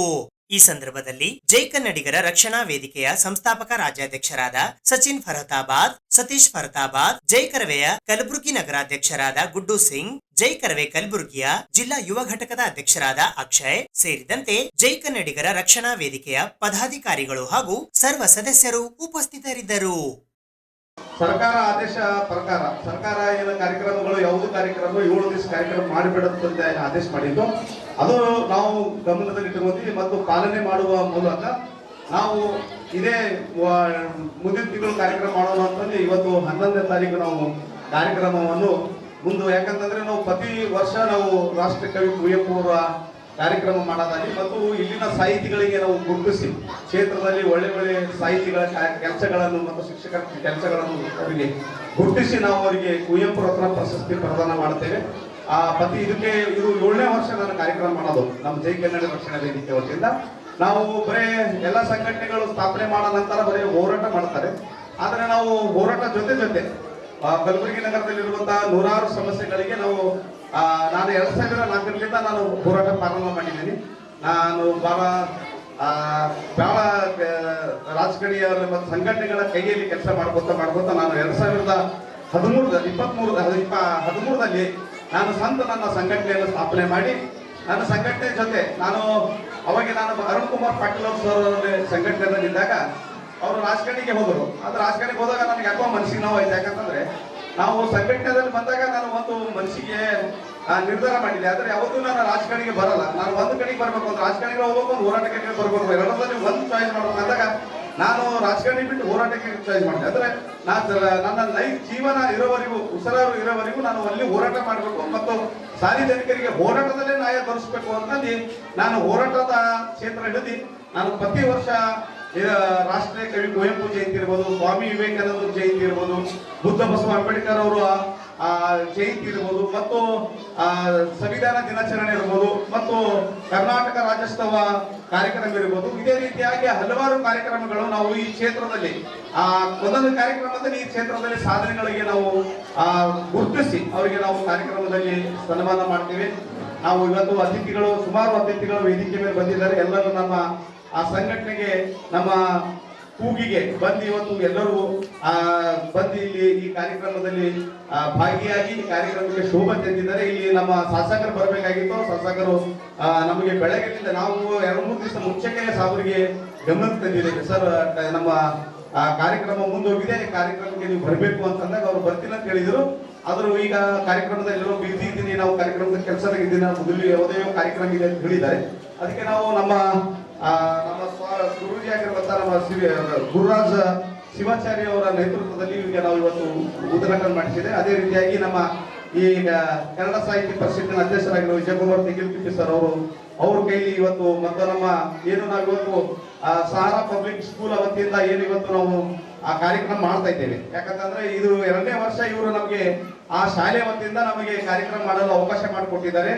ಈ ಸಂದರ್ಭದಲ್ಲಿ ಜೈ ಕನ್ನಡಿಗರ ರಕ್ಷಣಾ ವೇದಿಕೆಯ ಸಂಸ್ಥಾಪಕ ರಾಜ್ಯಾಧ್ಯಕ್ಷರಾದ ಸಚಿನ್ ಫರತಾಬಾದ್, ಸತೀಶ್ ಫರತಾಬಾದ್, ಜೈ ಕರವೆಯ ಕಲಬುರಗಿ ನಗರಾಧ್ಯಕ್ಷರಾದ ಗುಡ್ಡು ಸಿಂಗ್, ಜೈ ಕರವೆ ಕಲಬುರಗಿಯ ಜಿಲ್ಲಾ ಯುವ ಘಟಕದ ಅಧ್ಯಕ್ಷರಾದ ಅಕ್ಷಯ್ ಸೇರಿದಂತೆ ಜೈ ಕನ್ನಡಿಗರ ರಕ್ಷಣಾ ವೇದಿಕೆಯ ಪದಾಧಿಕಾರಿಗಳು ಹಾಗೂ ಸರ್ವ ಸದಸ್ಯರು ಉಪಸ್ಥಿತರಿದ್ದರು. ಸರ್ಕಾರ ಆದೇಶ ಪ್ರಕಾರ ಸರ್ಕಾರ ಏನು ಕಾರ್ಯಕ್ರಮಗಳು ಯಾವುದು ಕಾರ್ಯಕ್ರಮ 7 ದಿವಸ ಕಾರ್ಯಕ್ರಮ ಮಾಡಿಬಿಡುತ್ತಂತ ಆದೇಶ ಮಾಡಿದ್ದು, ಅದು ನಾವು ಗಮನದಲ್ಲಿಟ್ಟುಕೊಂಡ್ವಿ ಮತ್ತು ಪಾಲನೆ ಮಾಡುವ ಮೂಲಕ ನಾವು ಇದೇ ಮುಂದಿನ ತಿಂಗಳು ಕಾರ್ಯಕ್ರಮ ಮಾಡೋಣ ಅಂತಂದ್ರೆ ಇವತ್ತು 11ನೇ ತಾರೀಕು ನಾವು ಕಾರ್ಯಕ್ರಮವನ್ನು ಮುಂದೆ, ಯಾಕಂತಂದ್ರೆ ನಾವು ಪ್ರತಿ ವರ್ಷ ನಾವು ರಾಷ್ಟ್ರ ಕವಿ ಕುವೆಂಪು ಅವರ ಕಾರ್ಯಕ್ರಮ ಮಾಡೋದಾಗಿ ಮತ್ತು ಇಲ್ಲಿನ ಸಾಹಿತಿಗಳಿಗೆ ನಾವು ಗುರುತಿಸಿ ಕ್ಷೇತ್ರದಲ್ಲಿ ಒಳ್ಳೆ ಒಳ್ಳೆ ಸಾಹಿತಿಗಳ ಕೆಲಸಗಳನ್ನು ಮತ್ತು ಶಿಕ್ಷಕರ ಕೆಲಸಗಳನ್ನು ಅವರಿಗೆ ಗುರುತಿಸಿ ನಾವು ಅವರಿಗೆ ಕುವೆಂಪು ರತ್ನ ಪ್ರಶಸ್ತಿ ಪ್ರದಾನ ಮಾಡುತ್ತೇವೆ. ಇದಕ್ಕೆ ಇದು 7ನೇ ವರ್ಷ ನಾನು ಕಾರ್ಯಕ್ರಮ ಮಾಡೋದು ನಮ್ಮ ಜೈ ಕನ್ನಡ ರಕ್ಷಣಾ ವೇದಿಕೆ ವತಿಯಿಂದ. ನಾವು ಬರೇ ಎಲ್ಲ ಸಂಘಟನೆಗಳು ಸ್ಥಾಪನೆ ಮಾಡೋ ನಂತರ ಬರೀ ಹೋರಾಟ ಮಾಡ್ತಾರೆ, ಆದರೆ ನಾವು ಹೋರಾಟ ಜೊತೆ ಕಲಬುರಗಿ ನಗರದಲ್ಲಿರುವಂತಹ 100 ಸಮಸ್ಯೆಗಳಿಗೆ ನಾನು 2004ರಿಂದ ನಾನು ಹೋರಾಟ ಪ್ರಾರಂಭ ಮಾಡಿದ್ದೀನಿ. ನಾನು ಬಹಳ ರಾಜಕಾರಣಿಯ ಮತ್ತು ಸಂಘಟನೆಗಳ ಕೈಯಲ್ಲಿ ಕೆಲಸ ಮಾಡ್ಕೋತ ನಾನು 2013ರಲ್ಲಿ ನಾನು ನನ್ನ ಸಂಘಟನೆಯನ್ನು ಸ್ಥಾಪನೆ ಮಾಡಿ ನನ್ನ ಸಂಘಟನೆ ಜೊತೆ ನಾನು ಅರುಣ್ ಕುಮಾರ್ ಪಾಟೀಲ್ ಅವರ ಸಂಘಟನೆಯಲ್ಲಿದ್ದಾಗ ಅವರು ರಾಜಕಾರಣಿಗೆ ಹೋದರು. ಅದು ರಾಜಕಾರಣಿಗೆ ಹೋದಾಗ ನನಗೆ ಯಾಕೋ ಮನಸ್ಸಿಗೆ ನೋವು ಆಯ್ತು. ಯಾಕಂತಂದ್ರೆ ನಾವು ಸಂಘಟನೆಯಲ್ಲಿ ಬಂದಾಗ ನಾನು ಒಂದು ಮನಸ್ಸಿಗೆ ನಿರ್ಧಾರ ಮಾಡಿದ್ದೆ, ಆದರೆ ಯಾವತ್ತೂ ನಾನು ರಾಜಕಾರಣಿಗೆ ಬರಲ್ಲ. ನಾನು ಒಂದು ಕಡೆಗೆ ಬರ್ಬೇಕು, ಒಂದು ರಾಜಕಾರಣಿಗೆ ಹೋಗ್ಬೇಕು, ಒಂದು ಹೋರಾಟಕ್ಕೆ ಬರ್ಬೇಕು, ಎರಡರಲ್ಲಿ ಒಂದು ಚಾಯ್ಸ್ ಮಾಡ್ಬೇಕು ಅಂದಾಗ ನಾನು ರಾಜಕಾರಣಿ ಬಿಟ್ಟು ಹೋರಾಟಕ್ಕೆ ಚಾಯ್ಸ್ ಮಾಡಿದೆ. ಅಂದರೆ ನನ್ನ ಜೀವನ ಇರೋವರೆಗೂ, ಉಸಿರಾರು ಇರೋವರೆಗೂ ನಾನು ಅಲ್ಲಿ ಹೋರಾಟ ಮಾಡಬೇಕು ಮತ್ತು ಸಾರ್ವಜನಿಕರಿಗೆ ಹೋರಾಟದಲ್ಲೇ ನ್ಯಾಯ ಬರೆಸಬೇಕು ಅಂತಂದು ನಾನು ಹೋರಾಟದ ಕ್ಷೇತ್ರ ಹಿಡಿದು ನಾನು ಪ್ರತಿ ವರ್ಷ ರಾಷ್ಟ್ರೀಯ ಕವಿ ಕುವೆಂಪು ಜಯಂತಿ ಇರ್ಬೋದು, ಸ್ವಾಮಿ ವಿವೇಕಾನಂದ ಜಯಂತಿ ಇರ್ಬೋದು, ಬುದ್ಧ ಬಸವ ಅಂಬೇಡ್ಕರ್ ಅವರ ಜಯಂತಿ ಇರ್ಬೋದು ಮತ್ತು ಸಂವಿಧಾನ ದಿನಾಚರಣೆ ಇರ್ಬೋದು ಮತ್ತು ಕರ್ನಾಟಕ ರಾಜ್ಯೋತ್ಸವ ಕಾರ್ಯಕ್ರಮ ಇರ್ಬೋದು, ಇದೇ ರೀತಿಯಾಗಿ ಹಲವಾರು ಕಾರ್ಯಕ್ರಮಗಳು ನಾವು ಈ ಕ್ಷೇತ್ರದಲ್ಲಿ ಒಂದೊಂದು ಕಾರ್ಯಕ್ರಮದಲ್ಲಿ ಈ ಕ್ಷೇತ್ರದಲ್ಲಿ ಸಾಧನೆಗಳಿಗೆ ನಾವು ಗುರುತಿಸಿ ಅವರಿಗೆ ನಾವು ಕಾರ್ಯಕ್ರಮದಲ್ಲಿ ಸನ್ಮಾನ ಮಾಡ್ತೀವಿ. ನಾವು ಇವತ್ತು ಅತಿಥಿಗಳು, ಸುಮಾರು ಅತಿಥಿಗಳು ವೇದಿಕೆ ಮೇಲೆ ಬಂದಿದ್ದಾರೆ. ಎಲ್ಲರೂ ನಮ್ಮ ಆ ಸಂಘಟನೆಗೆ, ನಮ್ಮ ಕೂಗಿಗೆ ಬಂದು ಇವತ್ತು ಎಲ್ಲರೂ ಬಂದು ಇಲ್ಲಿ ಈ ಕಾರ್ಯಕ್ರಮದಲ್ಲಿ ಭಾಗಿಯಾಗಿ ಈ ಕಾರ್ಯಕ್ರಮಕ್ಕೆ ಶೋಭೆ ತಂದಿದ್ದಾರೆ. ಇಲ್ಲಿ ನಮ್ಮ ಶಾಸಕರು ಬರಬೇಕಾಗಿತ್ತು, ಶಾಸಕರು ನಮಗೆ ಬೆಳಗ್ಗೆಯಿಂದ ನಾವು 2-3 ದಿವಸ ಮುಂಚೆಗೆ ಸಾವರಿಗೆ ಗಮನಕ್ಕೆ ತಂದಿದ್ದೇವೆ. ಸರ್, ನಮ್ಮ ಆ ಕಾರ್ಯಕ್ರಮ ಮುಂದೋಗಿದೆ, ಕಾರ್ಯಕ್ರಮಕ್ಕೆ ನೀವು ಬರಬೇಕು ಅಂತಂದಾಗ ಅವ್ರು ಬರ್ತೀನಿ ಅಂತ ಹೇಳಿದ್ರು. ಆದರೂ ಈಗ ಕಾರ್ಯಕ್ರಮದಲ್ಲಿ ಎಲ್ಲರೂ ಬಿಸಿ ಇದ್ದೀನಿ, ನಾವು ಕಾರ್ಯಕ್ರಮದ ಕೆಲಸದಾಗ ಇದ್ದೀನಿ, ಮೊದಲು ಯಾವುದೇ ಕಾರ್ಯಕ್ರಮ ಇದೆ ಅಂತ ಹೇಳಿದ್ದಾರೆ. ಅದಕ್ಕೆ ನಾವು ನಮ್ಮ ಗುರೂಜಿ ಆಗಿರುವಂತ ನಮ್ಮ ಗುರುರಾಜ್ ಶಿವಾಚಾರ್ಯ ಅವರ ನೇತೃತ್ವದಲ್ಲಿ ಈಗ ನಾವು ಇವತ್ತು ಉದ್ಘಾಟನೆ ಮಾಡಿಸಿದೆ. ಅದೇ ರೀತಿಯಾಗಿ ನಮ್ಮ ಈಗ ಕನ್ನಡ ಸಾಹಿತ್ಯ ಪರಿಷತ್ತಿನ ಅಧ್ಯಕ್ಷರಾಗಿರುವ ವಿಜಯಕುಮಾರ್ ತೆಗಿಲ್ತಿಪ್ಪಿ ಸರ್ ಅವ್ರ ಕೈಲಿ ಇವತ್ತು ಮತ್ತು ನಮ್ಮ ಏನು ನಾವು ಇವತ್ತು ಸಹಾರಾ ಪಬ್ಲಿಕ್ ಸ್ಕೂಲ್ ವತಿಯಿಂದ ಏನು ಇವತ್ತು ನಾವು ಆ ಕಾರ್ಯಕ್ರಮ ಮಾಡ್ತಾ ಇದ್ದೇವೆ. ಯಾಕಂತಂದ್ರೆ ಇದು 2ನೇ ವರ್ಷ ಇವರು ನಮಗೆ ಆ ಶಾಲೆ ವತಿಯಿಂದ ನಮಗೆ ಕಾರ್ಯಕ್ರಮ ಮಾಡಲು ಅವಕಾಶ ಮಾಡಿಕೊಟ್ಟಿದ್ದಾರೆ.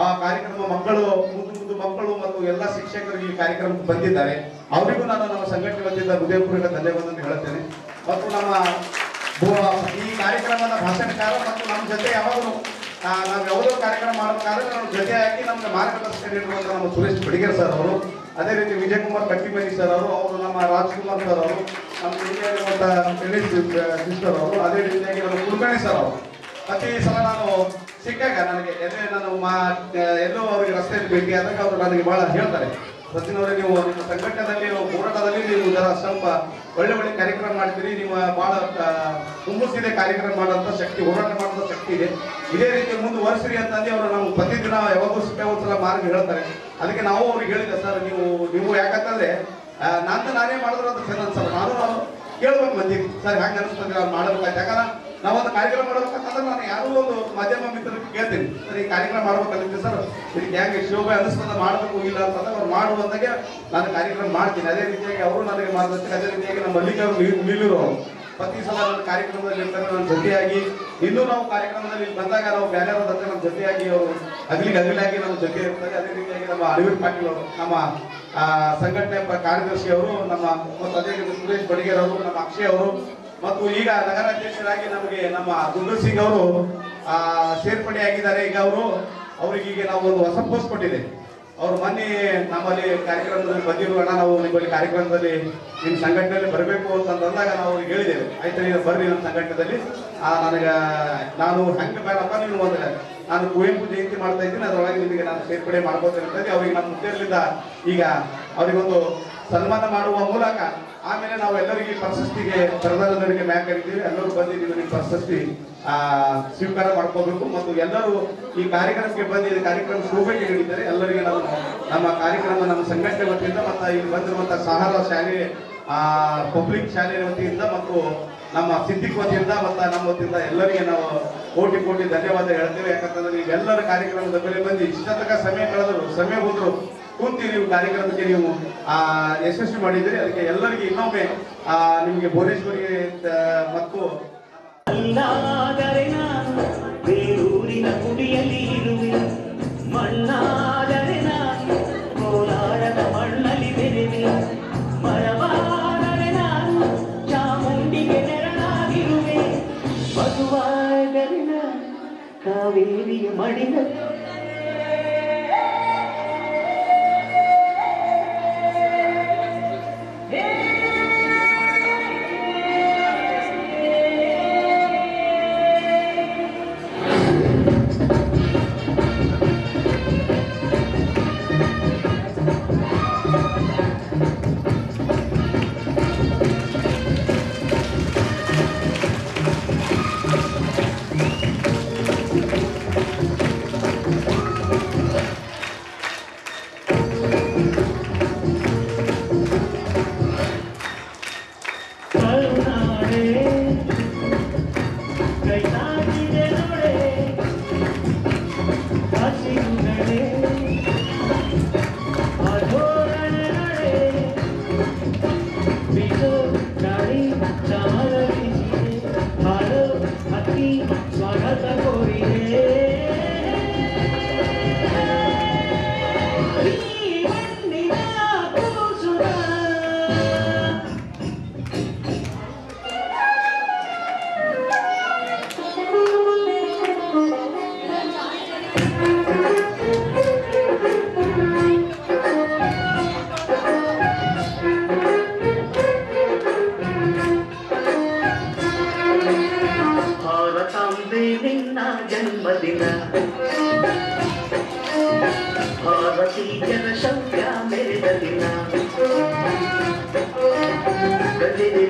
ಆ ಕಾರ್ಯಕ್ರಮ ಮಕ್ಕಳು ಮುದ್ದು ಮಕ್ಕಳು ಮತ್ತು ಎಲ್ಲ ಶಿಕ್ಷಕರು ಈ ಕಾರ್ಯಕ್ರಮಕ್ಕೆ ಬಂದಿದ್ದಾರೆ. ಅವರಿಗೂ ನಾನು ನಮ್ಮ ಸಂಘಟನೆ ವತಿಯಿಂದ ಹೃದಯಪೂರ್ವಕ ಧನ್ಯವಾದ ಹೇಳುತ್ತೇನೆ. ಮತ್ತು ನಮ್ಮ ಈ ಕಾರ್ಯಕ್ರಮದ ಭಾಷಣಕಾರ ಮತ್ತು ನಮ್ಮ ಜೊತೆ ಯಾವಾಗಲೂ ನಾವು ಯಾವುದೋ ಕಾರ್ಯಕ್ರಮ ಮಾಡಬೇಕಾದ್ರೆ ನಮ್ಮ ಜೊತೆಯಾಗಿ ನಮಗೆ ಮಾರ್ಗದರ್ಶನ ನೀಡುವಂತ ನಮ್ಮ ಸುರೇಶ್ ಬಡಿಗೇರ್ ಸರ್ ಅವರು, ಅದೇ ರೀತಿ ವಿಜಯಕುಮಾರ್ ಕಟ್ಟಿಮನಿ ಸರ್ ಅವರು ನಮ್ಮ ರಾಜ್ಕುಮಾರ್ ಸರ್ ಅವರು, ನಮ್ಮ ಹಿರಿಯರಿರುವಂಥ ಸಿಸ್ಟರ್ ಅವರು, ಅದೇ ರೀತಿಯಾಗಿ ನಮ್ಮ ಕುಲಕರ್ಣಿ ಸರ್ ಅವರು. ಪ್ರತಿ ಸಲ ನಾನು ಸಿಕ್ಕಾಗ ನನಗೆ ಎಲ್ಲೋ ಅವರಿಗೆ ರಸ್ತೆಯಲ್ಲಿ ಭೇಟಿಯಾದಾಗ ಅವರು ನನಗೆ ಬಹಳ ಹೇಳ್ತಾರೆ, ಸಚಿನವರೇ ನೀವು ನಿಮ್ಮ ಸಂಘಟನೆಯಲ್ಲಿ ಹೋರಾಟದಲ್ಲಿ ನೀವು ಸ್ವಲ್ಪ ಒಳ್ಳೆ ಕಾರ್ಯಕ್ರಮ ಮಾಡ್ತೀರಿ, ನಿಮ್ಮ ಬಹಳ ಹುಮ್ಮಸ್ಸಿದೆ ಕಾರ್ಯಕ್ರಮ ಮಾಡುವಂಥ ಶಕ್ತಿ, ಹೋರಾಟ ಮಾಡುವಂಥ ಶಕ್ತಿ ಇದೆ, ಇದೇ ರೀತಿ ಮುಂದುವರಿಸ್ರಿ ಅಂತಂದು ಅವರು ನಮ್ಗೆ ಪ್ರತಿದಿನ ಯಾವಾಗೂ ಒಂದ್ಸಲ ಮಾರ್ಗ ಹೇಳ್ತಾರೆ. ಅದಕ್ಕೆ ನಾವು ಅವ್ರಿಗೆ ಹೇಳಿದೆ, ಸರ್ ನೀವು ಯಾಕಂತಂದ್ರೆ ನಾನೇ ಮಾಡಿದ್ರು ಅಂತ ಚೆನ್ನ ಅನ್ಸಲ್ಲ, ನಾನು ಕೇಳ್ಬೇಕು ಮಂದಿ ಸರ್ ಹ್ಯಾಂಗೆ ಅನಿಸ್ತದೆ ಅವ್ರು ಮಾಡಬೇಕಾಯ್ತು. ಯಾಕಂದ್ರೆ ನಾವೊಂದು ಕಾರ್ಯಕ್ರಮ ಮಾಡ್ಬೇಕಂತಂದ್ರೆ ನಾನು ಯಾರೋ ಒಂದು ಮಾಧ್ಯಮ ಮಿತ್ರರಿಗೆ ಕೇಳ್ತೀನಿ, ಸರ್ ಈ ಕಾರ್ಯಕ್ರಮ ಮಾಡ್ಬೇಕಂತ ಸರ್ ಇದಕ್ಕೆ ಹೆಂಗೆ ಶೋಭೆ ಅನಿಸ್ತದ ಮಾಡಬೇಕು ಇಲ್ಲ ಅಂತಂದ್ರೆ ಅವ್ರು ಮಾಡುವಂತಾಗೆ ನಾನು ಕಾರ್ಯಕ್ರಮ ಮಾಡ್ತೀನಿ. ಅದೇ ರೀತಿಯಾಗಿ ಅವರು ನನಗೆ ಮಾರ್ಗದರ್ಶನ, ಅದೇ ರೀತಿಯಾಗಿ ನಮ್ಮ ಮಲ್ಲಿಕಾರ್ಜುನ ಮೀಲೂರು ಅವರು ಪ್ರತಿ ಸಲ ನನ್ನ ಕಾರ್ಯಕ್ರಮದಲ್ಲಿ ಇರ್ತಾರೆ, ನನ್ನ ಜೊತೆಯಾಗಿ ಇನ್ನೂ ನಾವು ಕಾರ್ಯಕ್ರಮದಲ್ಲಿ ಬಂದಾಗ ನಾವು ಬ್ಯಾನರ್ ಹತ್ರ ನಮ್ಮ ಜೊತೆಯಾಗಿ ಅವರು ಅಗಲಿಗೆ ನಮ್ಮ ಜೊತೆ ಇರ್ತಾರೆ. ಅದೇ ರೀತಿಯಾಗಿ ನಮ್ಮ ಅರವಿಂದ್ ಪಾಟೀಲ್ ಅವರು, ನಮ್ಮ ಸಂಘಟನೆ ಕಾರ್ಯದರ್ಶಿ ಅವರು, ನಮ್ಮ ಮತ್ತು ಅದೇ ರೀತಿ ಸುರೇಶ್ ಬಡಿಗೇರ್ ಅವರು, ನಮ್ಮ ಅಕ್ಷಯ್ ಅವರು, ಮತ್ತು ಈಗ ನಗರಾಧ್ಯಕ್ಷರಾಗಿ ನಮಗೆ ನಮ್ಮ ಗುಂಡೂರ್ ಸಿಂಗ್ ಅವರು ಸೇರ್ಪಡೆಯಾಗಿದ್ದಾರೆ. ಈಗ ಅವ್ರಿಗೆ ಈಗ ನಾವು ಒಂದು ಹೊಸ ಪೋಸ್ಟ್ ಕೊಟ್ಟಿದೆ. ಅವ್ರು ಮೊನ್ನೆ ನಮ್ಮಲ್ಲಿ ಕಾರ್ಯಕ್ರಮದಲ್ಲಿ ಬಂದಿರುವಾಗ ನಾವು ನಿಮ್ಮಲ್ಲಿ ಕಾರ್ಯಕ್ರಮದಲ್ಲಿ ನಿಮ್ಮ ಸಂಘಟನೆಯಲ್ಲಿ ಬರಬೇಕು ಅಂತಂದಾಗ ನಾವು ಅವ್ರಿಗೆ ಹೇಳಿದ್ದೇವೆ, ಆಯ್ತು ನೀವು ಬರ್ರಿ ನಮ್ಮ ಸಂಘಟನೆಯಲ್ಲಿ, ನಾನು ಹೆಂಗೆ ಬೇಡಪ್ಪ ನೀವು ಒಂದು ನಾನು ಕುವೆಂಪು ಜಯಂತಿ ಮಾಡ್ತಾ ಇದ್ದೀನಿ, ಅದರೊಳಗೆ ನಿಮಗೆ ನಾನು ಸೇರ್ಪಡೆ ಮಾಡ್ಬೋದಿರ್ತದೆ. ಅವ್ರಿಗೆ ನಮ್ಮ ಮುಖ್ಯರಿಂದ ಈಗ ಅವರಿಗೊಂದು ಸನ್ಮಾನ ಮಾಡುವ ಮೂಲಕ ಆಮೇಲೆ ನಾವು ಎಲ್ಲರಿಗೆ ಪ್ರಶಸ್ತಿಗೆ ಪ್ರಧಾನದವರಿಗೆ ಮ್ಯಾಕ್ ಕರಿತೀವಿ, ಎಲ್ಲರೂ ಬಂದಿದ್ದೀವಿ ನಿಮ್ಮ ಪ್ರಶಸ್ತಿ ಸ್ವೀಕಾರ ಮಾಡ್ಕೋಬೇಕು. ಮತ್ತು ಎಲ್ಲರೂ ಈ ಕಾರ್ಯಕ್ರಮಕ್ಕೆ ಬಂದು ಕಾರ್ಯಕ್ರಮ ಶೋಭೆಗೆ ನೀಡಿದ್ದಾರೆ. ಎಲ್ಲರಿಗೆ ನಾವು ನಮ್ಮ ಕಾರ್ಯಕ್ರಮ ನಮ್ಮ ಸಂಘಟನೆ ವತಿಯಿಂದ ಮತ್ತು ಇಲ್ಲಿ ಬಂದಿರುವಂಥ ಸಹಾರಾ ಶಾಲೆ ಪಬ್ಲಿಕ್ ಶಾಲೆ ವತಿಯಿಂದ ಮತ್ತು ನಮ್ಮ ಸಿದ್ದಿಕ್ ವತಿಯಿಂದ ಮತ್ತು ನಮ್ಮ ವತಿಯಿಂದ ಎಲ್ಲರಿಗೆ ನಾವು ಕೋಟಿ ಧನ್ಯವಾದ ಹೇಳ್ತೇವೆ. ಯಾಕಂತಂದ್ರೆ ನೀವೆಲ್ಲರ ಕಾರ್ಯಕ್ರಮದ ಬೆಲೆ ಬಂದು ಇಷ್ಟತಕ ಸಮಯ ಕಳೆದರು, ಸಮಯ ಹೋದ್ರು ಕೂತಿ ನೀವು ಕಾರ್ಯಕ್ರಮಕ್ಕೆ ನೀವು ಯಶಸ್ವಿ ಮಾಡಿದ್ದೀರಿ. ಅದಕ್ಕೆ ಎಲ್ಲರಿಗೆ ಇನ್ನೊಮ್ಮೆ ನಿಮಗೆ ಭುವನೇಶ್ವರಿಗೆ ಮತ್ತು ಅಲ್ಲಾದರೆ ನಾನು ಬೇರೂರಿನ ಕುಡಿಯಲ್ಲಿ ಇರುವೆ, ಮಣ್ಣಾದರೆ ನಾನು ಕೋಲಾರದ ಮಣ್ಣಲ್ಲಿ ಬೆರೆವೆ, ಮರವಾದರೆ ನಾನು ಚಾಮುಂಡಿಗೆ ನೆರಳಾಗಿರುವೆ, ಮಧುವಾದರೆ ನಾನು ಕಾವೇರಿಯ ಮಡಿದ ಜನ್ಮದಿನ ಭಾರತೀಯರ ಶೌರ್ಯ ಮೆರೆದ ದಿನ.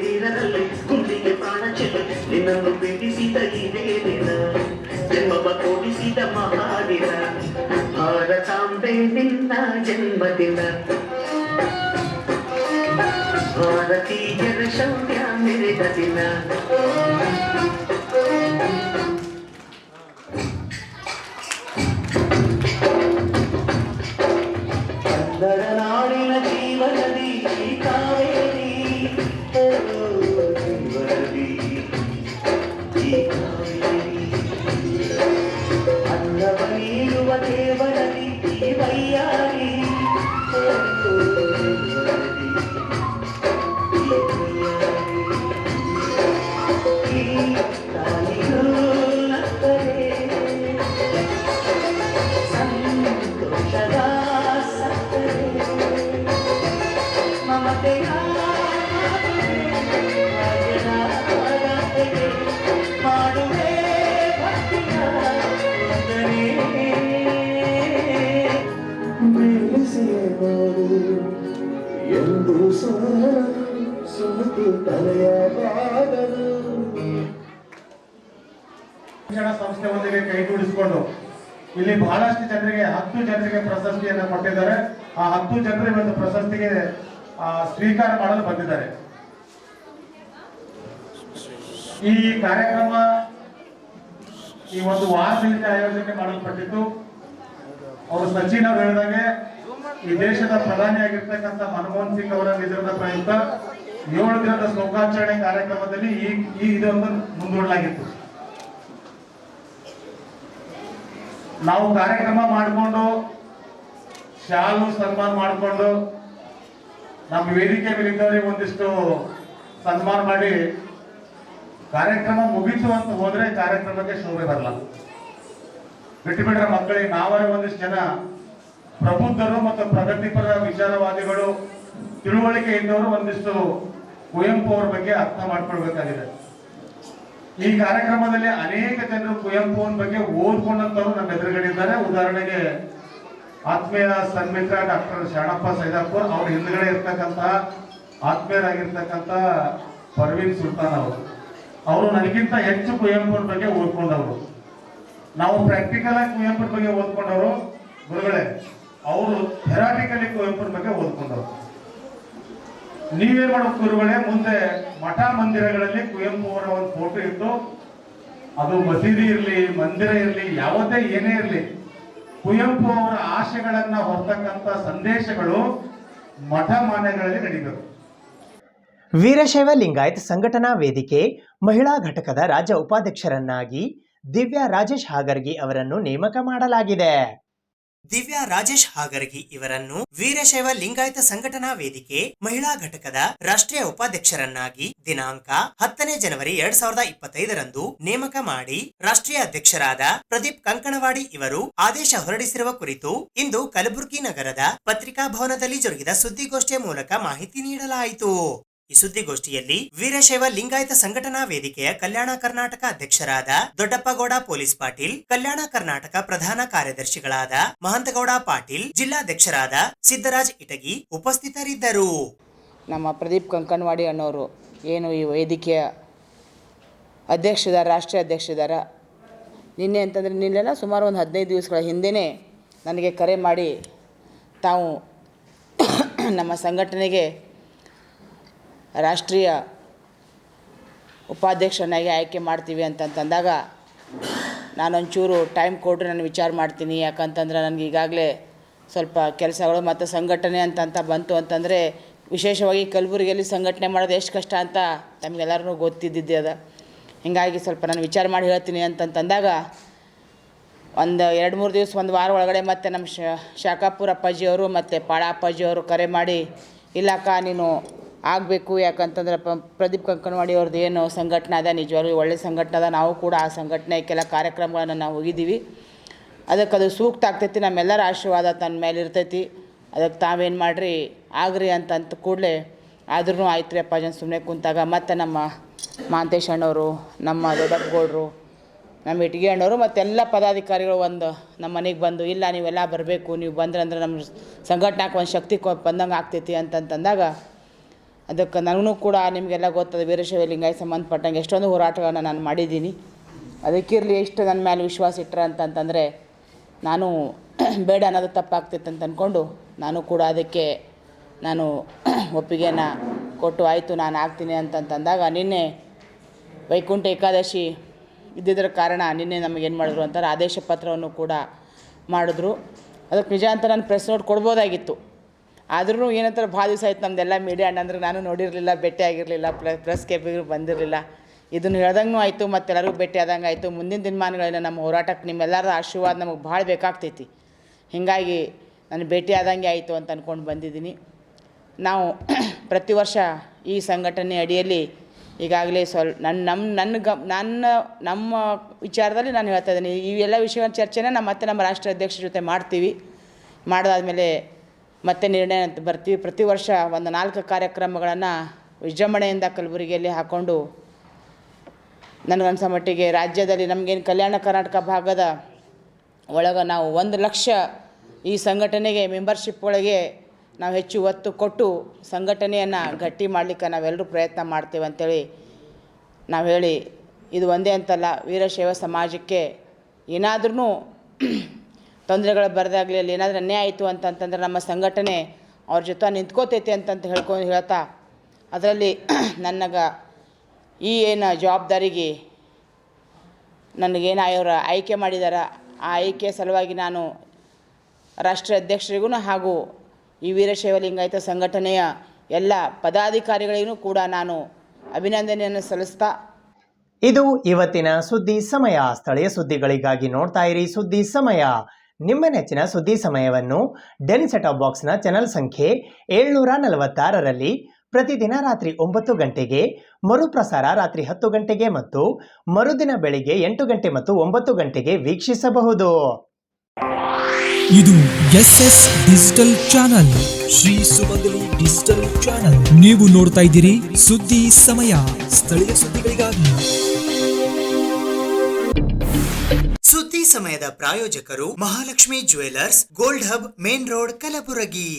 ನೀರರಲ್ಲಿ ಗುಂಡಿಗೆ ಪ್ರಾಣ ಚೆಲ್ಲಿ ನಿನ್ನನ್ನು ಪೀಡಿಸಿದ ಇದೇ ದಿನ ಜನ್ಮವ ಕೊಡಿಸಿದ ಮಹಾದಿನ ಭಾರತಾಂಬೆ ನಿನ್ನ ಜನ್ಮದಿನ ಭಾರತೀಯರ ಶೌರ್ಯ ಮೆರೆದ ದಿನ ಕನ್ನಡ ನಾಡಿನ ಜೀವನದಿ ಕಾವೇರಿ ಜೀವನದಿ ಈ ಕಾವೇರಿ ಅನ್ನವ ನೀಡುವ ದೇವನದಿ ಈ ವೈಯಾರಿ ಎಂದು ಸುಮತು ತಲೆಯಾಗಲು ಶಿಕ್ಷಣ ಸಂಸ್ಥೆಯೊಂದಿಗೆ ಕೈಗೂಡಿಸಿಕೊಂಡು ಇಲ್ಲಿ ಬಹಳಷ್ಟು ಜನರಿಗೆ 10 ಜನರಿಗೆ ಪ್ರಶಸ್ತಿಯನ್ನು ಕೊಟ್ಟಿದ್ದಾರೆ. ಆ 10 ಜನರು ಇವತ್ತು ಪ್ರಶಸ್ತಿಗೆ ಸ್ವೀಕಾರ ಮಾಡಲು ಬಂದಿದ್ದಾರೆ. ಈ ಕಾರ್ಯಕ್ರಮ ಈ ಒಂದು ವಾರದಿಂದ ಆಯೋಜನೆ ಮಾಡಲ್ಪಟ್ಟಿದ್ದು. ಅವರು ಸಚಿನ್ ಅವರು ಹೇಳಿದಾಗೆ ಈ ದೇಶದ ಪ್ರಧಾನಿಯಾಗಿರ್ತಕ್ಕಂಥ ಮನಮೋಹನ್ ಸಿಂಗ್ ಅವರ ನಿಧನದ ಪ್ರಯುಕ್ತ 7 ದಿನದ ಶೋಕಾಚರಣೆ ಕಾರ್ಯಕ್ರಮದಲ್ಲಿ ಇದೊಂದು ಮುಂದೂಡಲಾಗಿತ್ತು. ನಾವು ಕಾರ್ಯಕ್ರಮ ಮಾಡಿಕೊಂಡು ಶಾಲು ಸನ್ಮಾನ ಮಾಡಿಕೊಂಡು ನಮ್ಮ ವೇದಿಕೆ ಮೇಲಿದ್ದವರಿಗೆ ಒಂದಿಷ್ಟು ಸನ್ಮಾನ ಮಾಡಿ ಕಾರ್ಯಕ್ರಮ ಮುಗಿತು ಅಂತ ಹೋದ್ರೆ ಕಾರ್ಯಕ್ರಮಕ್ಕೆ ಶೋಭೆ ಬರಲ್ಲ. ಬಿಟ್ಟುಬಿಟ್ರೆ ಮಕ್ಕಳಿಗೆ ನಾವೇ ಒಂದಿಷ್ಟು ಜನ ಪ್ರಬುದ್ಧರು ಮತ್ತು ಪ್ರಗತಿಪರ ವಿಚಾರವಾದಿಗಳು ತಿಳುವಳಿಕೆ ಇದ್ದವರು ಒಂದಿಷ್ಟು ಕುವೆಂಪು ಅವರ ಬಗ್ಗೆ ಅರ್ಥ ಮಾಡ್ಕೊಳ್ಬೇಕಾಗಿದೆ. ಈ ಕಾರ್ಯಕ್ರಮದಲ್ಲಿ ಅನೇಕ ಜನರು ಕುವೆಂಪುವಿನ ಬಗ್ಗೆ ಓದ್ಕೊಂಡಂತವ್ರು ನಮ್ಮ ಎದುರುಗಡೆ ಇದ್ದಾರೆ. ಉದಾಹರಣೆಗೆ ಆತ್ಮೀಯ ಸನ್ಮಿತ್ರ ಡಾಕ್ಟರ್ ಶರಣಪ್ಪ ಸೈದಾಪುರ್, ಅವ್ರ ಹಿಂದ್ಗಡೆ ಇರ್ತಕ್ಕಂತಹ ಆತ್ಮೀಯರಾಗಿರ್ತಕ್ಕಂಥ ಪರ್ವೀನ್ ಸುಲ್ತಾನ್ ಅವರು ನನಗಿಂತ ಹೆಚ್ಚು ಕುವೆಂಪುವಿನ ಬಗ್ಗೆ ಓದ್ಕೊಂಡವರು. ನಾವು ಪ್ರಾಕ್ಟಿಕಲ್ ಆಗಿ ಕುವೆಂಪುರ ಬಗ್ಗೆ ಓದ್ಕೊಂಡವರು ಗುರುಗಳೇ, ಅವರು ಥೆರಾಟಿಕಲಿ ಕುವೆಂಪುರ ಬಗ್ಗೆ ಓದ್ಕೊಂಡವರು. ನೀವೇನ್ ಮಾಡಬೇಕು ಗುರುಗಳೇ, ಮುಂದೆ ಮಠ ಮಂದಿರಗಳಲ್ಲಿ ಕುವೆಂಪು ಅವರ ಒಂದು ಫೋಟೋ ಇಟ್ಟು, ಅದು ಮಸೀದಿ ಇರಲಿ ಮಂದಿರ ಇರಲಿ ಯಾವುದೇ ಏನೇ ಇರಲಿ, ಕುವೆಂಪು ಅವರ ಆಶೆಗಳನ್ನ ಹೊರತಕ್ಕಂಥ ಸಂದೇಶಗಳು ಮಠ ಮಾನ್ಯಗಳಲ್ಲಿ ನಡೀಬೇಕು. ವೀರಶೈವ ಲಿಂಗಾಯತ್ ಸಂಘಟನಾ ವೇದಿಕೆ ಮಹಿಳಾ ಘಟಕದ ರಾಜ್ಯ ಉಪಾಧ್ಯಕ್ಷರನ್ನಾಗಿ ದಿವ್ಯಾ ರಾಜೇಶ್ ಹಾಗರ್ಗಿ ಅವರನ್ನು ನೇಮಕ ಮಾಡಲಾಗಿದೆ. ದಿವ್ಯಾ ರಾಜೇಶ್ ಹಾಗರ್ಗಿ ಇವರನ್ನು ವೀರಶೈವ ಲಿಂಗಾಯತ ಸಂಘಟನಾ ವೇದಿಕೆ ಮಹಿಳಾ ಘಟಕದ ರಾಷ್ಟ್ರೀಯ ಉಪಾಧ್ಯಕ್ಷರನ್ನಾಗಿ ದಿನಾಂಕ 10 ಜನವರಿ 2025 ನೇಮಕ ಮಾಡಿ ರಾಷ್ಟ್ರೀಯ ಅಧ್ಯಕ್ಷರಾದ ಪ್ರದೀಪ್ ಕಂಕಣವಾಡಿ ಇವರು ಆದೇಶ ಹೊರಡಿಸಿರುವ ಕುರಿತು ಇಂದು ಕಲಬುರಗಿ ನಗರದ ಪತ್ರಿಕಾ ಭವನದಲ್ಲಿ ಜರುಗಿದ ಸುದ್ದಿಗೋಷ್ಠಿಯ ಮೂಲಕ ಮಾಹಿತಿ ನೀಡಲಾಯಿತು. ಈ ಸುದ್ದಿಗೋಷ್ಠಿಯಲ್ಲಿ ವೀರಶೈವ ಲಿಂಗಾಯತ ಸಂಘಟನಾ ವೇದಿಕೆಯ ಕಲ್ಯಾಣ ಕರ್ನಾಟಕ ಅಧ್ಯಕ್ಷರಾದ ದೊಡ್ಡಪ್ಪಗೌಡ ಪೊಲೀಸ್ ಪಾಟೀಲ್, ಕಲ್ಯಾಣ ಕರ್ನಾಟಕ ಪ್ರಧಾನ ಕಾರ್ಯದರ್ಶಿಗಳಾದ ಮಹಂತಗೌಡ ಪಾಟೀಲ್, ಜಿಲ್ಲಾಧ್ಯಕ್ಷರಾದ ಸಿದ್ದರಾಜ್ ಇಟಗಿ ಉಪಸ್ಥಿತರಿದ್ದರು. ನಮ್ಮ ಪ್ರದೀಪ್ ಕಂಕಣವಾಡಿ ಅನ್ನೋರು ಏನು ಈ ವೇದಿಕೆಯ ಅಧ್ಯಕ್ಷರಾದ ರಾಷ್ಟ್ರೀಯ ಅಧ್ಯಕ್ಷರಾದ ನಿನ್ನೆ ಅಂತಂದರೆ ನಿನ್ನೆಲ್ಲ ಸುಮಾರು ಒಂದು 15 ದಿವಸಗಳ ಹಿಂದೆಯೇ ನನಗೆ ಕರೆ ಮಾಡಿ ತಾವು ನಮ್ಮ ಸಂಘಟನೆಗೆ ರಾಷ್ಟ್ರೀಯ ಉಪಾಧ್ಯಕ್ಷನಾಗಿ ಆಯ್ಕೆ ಮಾಡ್ತೀವಿ ಅಂತಂದಾಗ ನಾನೊಂಚೂರು ಟೈಮ್ ಕೊಟ್ಟರೆ ನಾನು ವಿಚಾರ ಮಾಡ್ತೀನಿ. ಯಾಕಂತಂದ್ರೆ ನನಗೆ ಈಗಾಗಲೇ ಸ್ವಲ್ಪ ಕೆಲಸಗಳು ಮತ್ತು ಸಂಘಟನೆ ಅಂತ ಬಂತು ಅಂತಂದರೆ, ವಿಶೇಷವಾಗಿ ಕಲಬುರಗಿಯಲ್ಲಿ ಸಂಘಟನೆ ಮಾಡೋದು ಎಷ್ಟು ಕಷ್ಟ ಅಂತ ತಮಗೆಲ್ಲರಿಗೂ ಗೊತ್ತಿದ್ದಿದ್ದೆ ಅದ. ಹೀಗಾಗಿ ಸ್ವಲ್ಪ ನಾನು ವಿಚಾರ ಮಾಡಿ ಹೇಳ್ತೀನಿ ಅಂತಂದಾಗ ಒಂದು 2-3 ದಿವಸ ಒಂದು ವಾರ ಒಳಗಡೆ ಮತ್ತು ನಮ್ಮ ಶಾಖಾಪುರ ಅಪ್ಪಾಜಿಯವರು ಮತ್ತು ಪಾಳ ಅಪ್ಪಾಜಿಯವರು ಕರೆ ಮಾಡಿ, ಇಲ್ಲಕ್ಕ ನೀನು ಆಗಬೇಕು, ಯಾಕಂತಂದ್ರೆ ಪ್ರದೀಪ್ ಕಂಕಣವಾಡಿ ಅವ್ರದ್ದು ಏನು ಸಂಘಟನೆ ಅದ ನಿಜವಾಗ್ಲೂ ಒಳ್ಳೆ ಸಂಘಟನೆ ಅದ, ನಾವು ಕೂಡ ಆ ಸಂಘಟನೆ ಕೆಲ ಕಾರ್ಯಕ್ರಮಗಳನ್ನು ನಾವು ಹೋಗಿದ್ದೀವಿ, ಅದಕ್ಕೆ ಅದು ಸೂಕ್ತ ಆಗ್ತೈತಿ, ನಮ್ಮೆಲ್ಲರ ಆಶೀರ್ವಾದ ತನ್ನ ಮೇಲೆ ಇರ್ತೈತಿ, ಅದಕ್ಕೆ ತಾವೇನು ಮಾಡಿರಿ ಆಗ್ರಿ ಅಂತಂತ ಕೂಡಲೇ ಆದ್ರೂ ಆಯ್ತು ರೀ ಅಪ್ಪಾಜಿ ಸುಮ್ಮನೆ ಕುಂತಾಗ ಮತ್ತು ನಮ್ಮ ಮಾಂತೇಶ್ ಅಣ್ಣವರು, ನಮ್ಮ ದೊಡ್ಡಪ್ಪಗೌಡರು, ನಮ್ಮ ಇಟ್ಗಿ ಅಣ್ಣವರು ಮತ್ತೆಲ್ಲ ಪದಾಧಿಕಾರಿಗಳು ಒಂದು ನಮ್ಮ ಮನೆಗೆ ಬಂದು, ಇಲ್ಲ ನೀವೆಲ್ಲ ಬರಬೇಕು, ನೀವು ಬಂದ್ರಂದ್ರೆ ನಮ್ಮ ಸಂಘಟನೆಗೆ ಒಂದು ಶಕ್ತಿ ಬಂದಂಗೆ ಆಗ್ತೈತಿ ಅಂತಂದಾಗ ಅದಕ್ಕೆ ನನಗೂ ಕೂಡ ನಿಮಗೆಲ್ಲ ಗೊತ್ತದೆ ವೀರಶೈವ ಲಿಂಗಾಯತ ಸಂಬಂಧಪಟ್ಟಂಗೆ ಎಷ್ಟೊಂದು ಹೋರಾಟಗಳನ್ನು ನಾನು ಮಾಡಿದ್ದೀನಿ. ಅದಕ್ಕಿರಲಿ ಎಷ್ಟು ನನ್ನ ಮೇಲೆ ವಿಶ್ವಾಸ ಇಟ್ಟರೆ ಅಂತಂತಂದರೆ ನಾನು ಬೇಡ ಅನ್ನೋದು ತಪ್ಪಾಗ್ತಿತ್ತು ಅಂತ ಅಂದ್ಕೊಂಡು ನಾನು ಕೂಡ ಅದಕ್ಕೆ ನಾನು ಒಪ್ಪಿಗೆಯನ್ನು ಕೊಟ್ಟು ಆಯಿತು ನಾನು ಆಗ್ತೀನಿ ಅಂತಂದಾಗ ನಿನ್ನೆ ವೈಕುಂಠ ಏಕಾದಶಿ ಇದ್ದಿದ್ದರ ಕಾರಣ ನಿನ್ನೆ ನಮಗೇನು ಮಾಡಿದ್ರು ಅಂತಾರೆ ಆದೇಶ ಪತ್ರವನ್ನು ಕೂಡ ಮಾಡಿದ್ರು. ಅದಕ್ಕೆ ನಿಜ ಅಂತ ನಾನು ಪ್ರೆಸ್ ನೋಟ್ ಕೊಡ್ಬೋದಾಗಿತ್ತು. ಆದ್ರೂ ಏನಂತಾರೆ ಭಾಳ ದಿವಸ ಆಯ್ತು ನಮ್ಮದೆಲ್ಲ ಮೀಡಿಯಾ ಅಣ್ಣಂದ್ರೆ ನಾನು ನೋಡಿರಲಿಲ್ಲ, ಭೇಟಿ ಆಗಿರಲಿಲ್ಲ, ಪ್ರೆಸ್ ಕೇಪಿಗೂ ಬಂದಿರಲಿಲ್ಲ. ಇದನ್ನು ಹೇಳ್ದಂಗೂ ಆಯಿತು, ಮತ್ತೆಲ್ಲರಿಗೂ ಭೇಟಿ ಆದಂಗೆ ಆಯಿತು. ಮುಂದಿನ ದಿನಮಾನಗಳನ್ನ ನಮ್ಮ ಹೋರಾಟಕ್ಕೆ ನಿಮ್ಮೆಲ್ಲರ ಆಶೀರ್ವಾದ ನಮಗೆ ಭಾಳ ಬೇಕಾಗ್ತೈತಿ. ಹೀಗಾಗಿ ನಾನು ಭೇಟಿ ಆದಂಗೆ ಆಯಿತು ಅಂತ ಅಂದ್ಕೊಂಡು ಬಂದಿದ್ದೀನಿ. ನಾವು ಪ್ರತಿ ವರ್ಷ ಈ ಸಂಘಟನೆ ಅಡಿಯಲ್ಲಿ ಈಗಾಗಲೇ ನಮ್ಮ ವಿಚಾರದಲ್ಲಿ ನಾನು ಹೇಳ್ತಾ ಇದ್ದೀನಿ. ಈ ಎಲ್ಲ ವಿಷಯ ಚರ್ಚೆನ ನಮ್ಮ ರಾಷ್ಟ್ರ ಅಧ್ಯಕ್ಷರ ಜೊತೆ ಮಾಡ್ತೀವಿ. ಮಾಡಿದಾದ್ಮೇಲೆ ಮತ್ತೆ ನಿರ್ಣಯ ಅಂತ ಬರ್ತೀವಿ. ಪ್ರತಿ ವರ್ಷ ಒಂದು 4 ಕಾರ್ಯಕ್ರಮಗಳನ್ನು ವಿಜೃಂಭಣೆಯಿಂದ ಕಲಬುರಗಿಯಲ್ಲಿ ಹಾಕ್ಕೊಂಡು ನನಗನ್ಸೋ ಮಟ್ಟಿಗೆ ರಾಜ್ಯದಲ್ಲಿ ನಮಗೇನು ಕಲ್ಯಾಣ ಕರ್ನಾಟಕ ಭಾಗದ ಒಳಗೆ ನಾವು 1 ಲಕ್ಷ ಈ ಸಂಘಟನೆಗೆ ಮೆಂಬರ್ಶಿಪ್ ಒಳಗೆ ನಾವು ಹೆಚ್ಚು ಒತ್ತು ಕೊಟ್ಟು ಸಂಘಟನೆಯನ್ನು ಗಟ್ಟಿ ಮಾಡಲಿಕ್ಕೆ ನಾವೆಲ್ಲರೂ ಪ್ರಯತ್ನ ಮಾಡ್ತೇವೆ ಅಂಥೇಳಿ ನಾವು ಹೇಳಿ, ಇದು ಒಂದೇ ಅಂತಲ್ಲ, ವೀರಶೈವ ಸಮಾಜಕ್ಕೆ ಏನಾದ್ರೂ ತೊಂದರೆಗಳು ಬರದಾಗಲಿ, ಅಲ್ಲಿ ಏನಾದರೂ ಅನ್ಯಾಯ ಆಯಿತು ಅಂತಂತಂದ್ರೆ ನಮ್ಮ ಸಂಘಟನೆ ಅವ್ರ ಜೊತೆ ನಿಂತ್ಕೋತೈತೆ ಅಂತಂತ ಹೇಳ್ತಾ ಅದರಲ್ಲಿ ನನಗೆ ಈ ಏನು ಜವಾಬ್ದಾರಿಗೆ ನನಗೇನು ಅವರು ಆಯ್ಕೆ ಮಾಡಿದ್ದಾರೆ, ಆ ಆಯ್ಕೆ ಸಲುವಾಗಿ ನಾನು ರಾಷ್ಟ್ರೀಯ ಅಧ್ಯಕ್ಷರಿಗೂ ಹಾಗೂ ಈ ವೀರಶೈವ ಲಿಂಗಾಯತ ಸಂಘಟನೆಯ ಎಲ್ಲ ಪದಾಧಿಕಾರಿಗಳಿಗೂ ಕೂಡ ನಾನು ಅಭಿನಂದನೆಯನ್ನು ಸಲ್ಲಿಸ್ತಾ, ಇದು ಇವತ್ತಿನ ಸುದ್ದಿ ಸಮಯ. ಸ್ಥಳೀಯ ಸುದ್ದಿಗಳಿಗಾಗಿ ನೋಡ್ತಾ ಇರಿ ಸುದ್ದಿ ಸಮಯ. ನಿಮ್ಮ ನೆಚ್ಚಿನ ಸುದ್ದಿ ಸಮಯವನ್ನು ಡೆನ್ ಸೆಟಪ್ ಬಾಕ್ಸ್ನ ಚಾನಲ್ ಸಂಖ್ಯೆ 746ರಲ್ಲಿ ಪ್ರತಿದಿನ ರಾತ್ರಿ 9 ಗಂಟೆಗೆ, ಮರುಪ್ರಸಾರ ರಾತ್ರಿ 10 ಗಂಟೆಗೆ ಮತ್ತು ಮರುದಿನ ಬೆಳಿಗ್ಗೆ 8 ಗಂಟೆ ಮತ್ತು 9 ಗಂಟೆಗೆ ವೀಕ್ಷಿಸಬಹುದು. ಇದು SS ಡಿಜಿಟಲ್ ಚಾನಲ್, ಶ್ರೀ ಸುಮಂಗಲಿ ಡಿಜಿಟಲ್ ಚಾನಲ್. ನೀವು ನೋಡ್ತಾ ಇದ್ದೀರಿ ಸುದ್ದಿ ಸಮಯ, ಸ್ಥಳೀಯ ಸುದ್ದಿಗಳಿಗಾಗಿ. ಸುದ್ದಿ ಸಮಯದ ಪ್ರಾಯೋಜಕರು Mahalakshmi jewellers, gold hub, main road, Kalaburagi.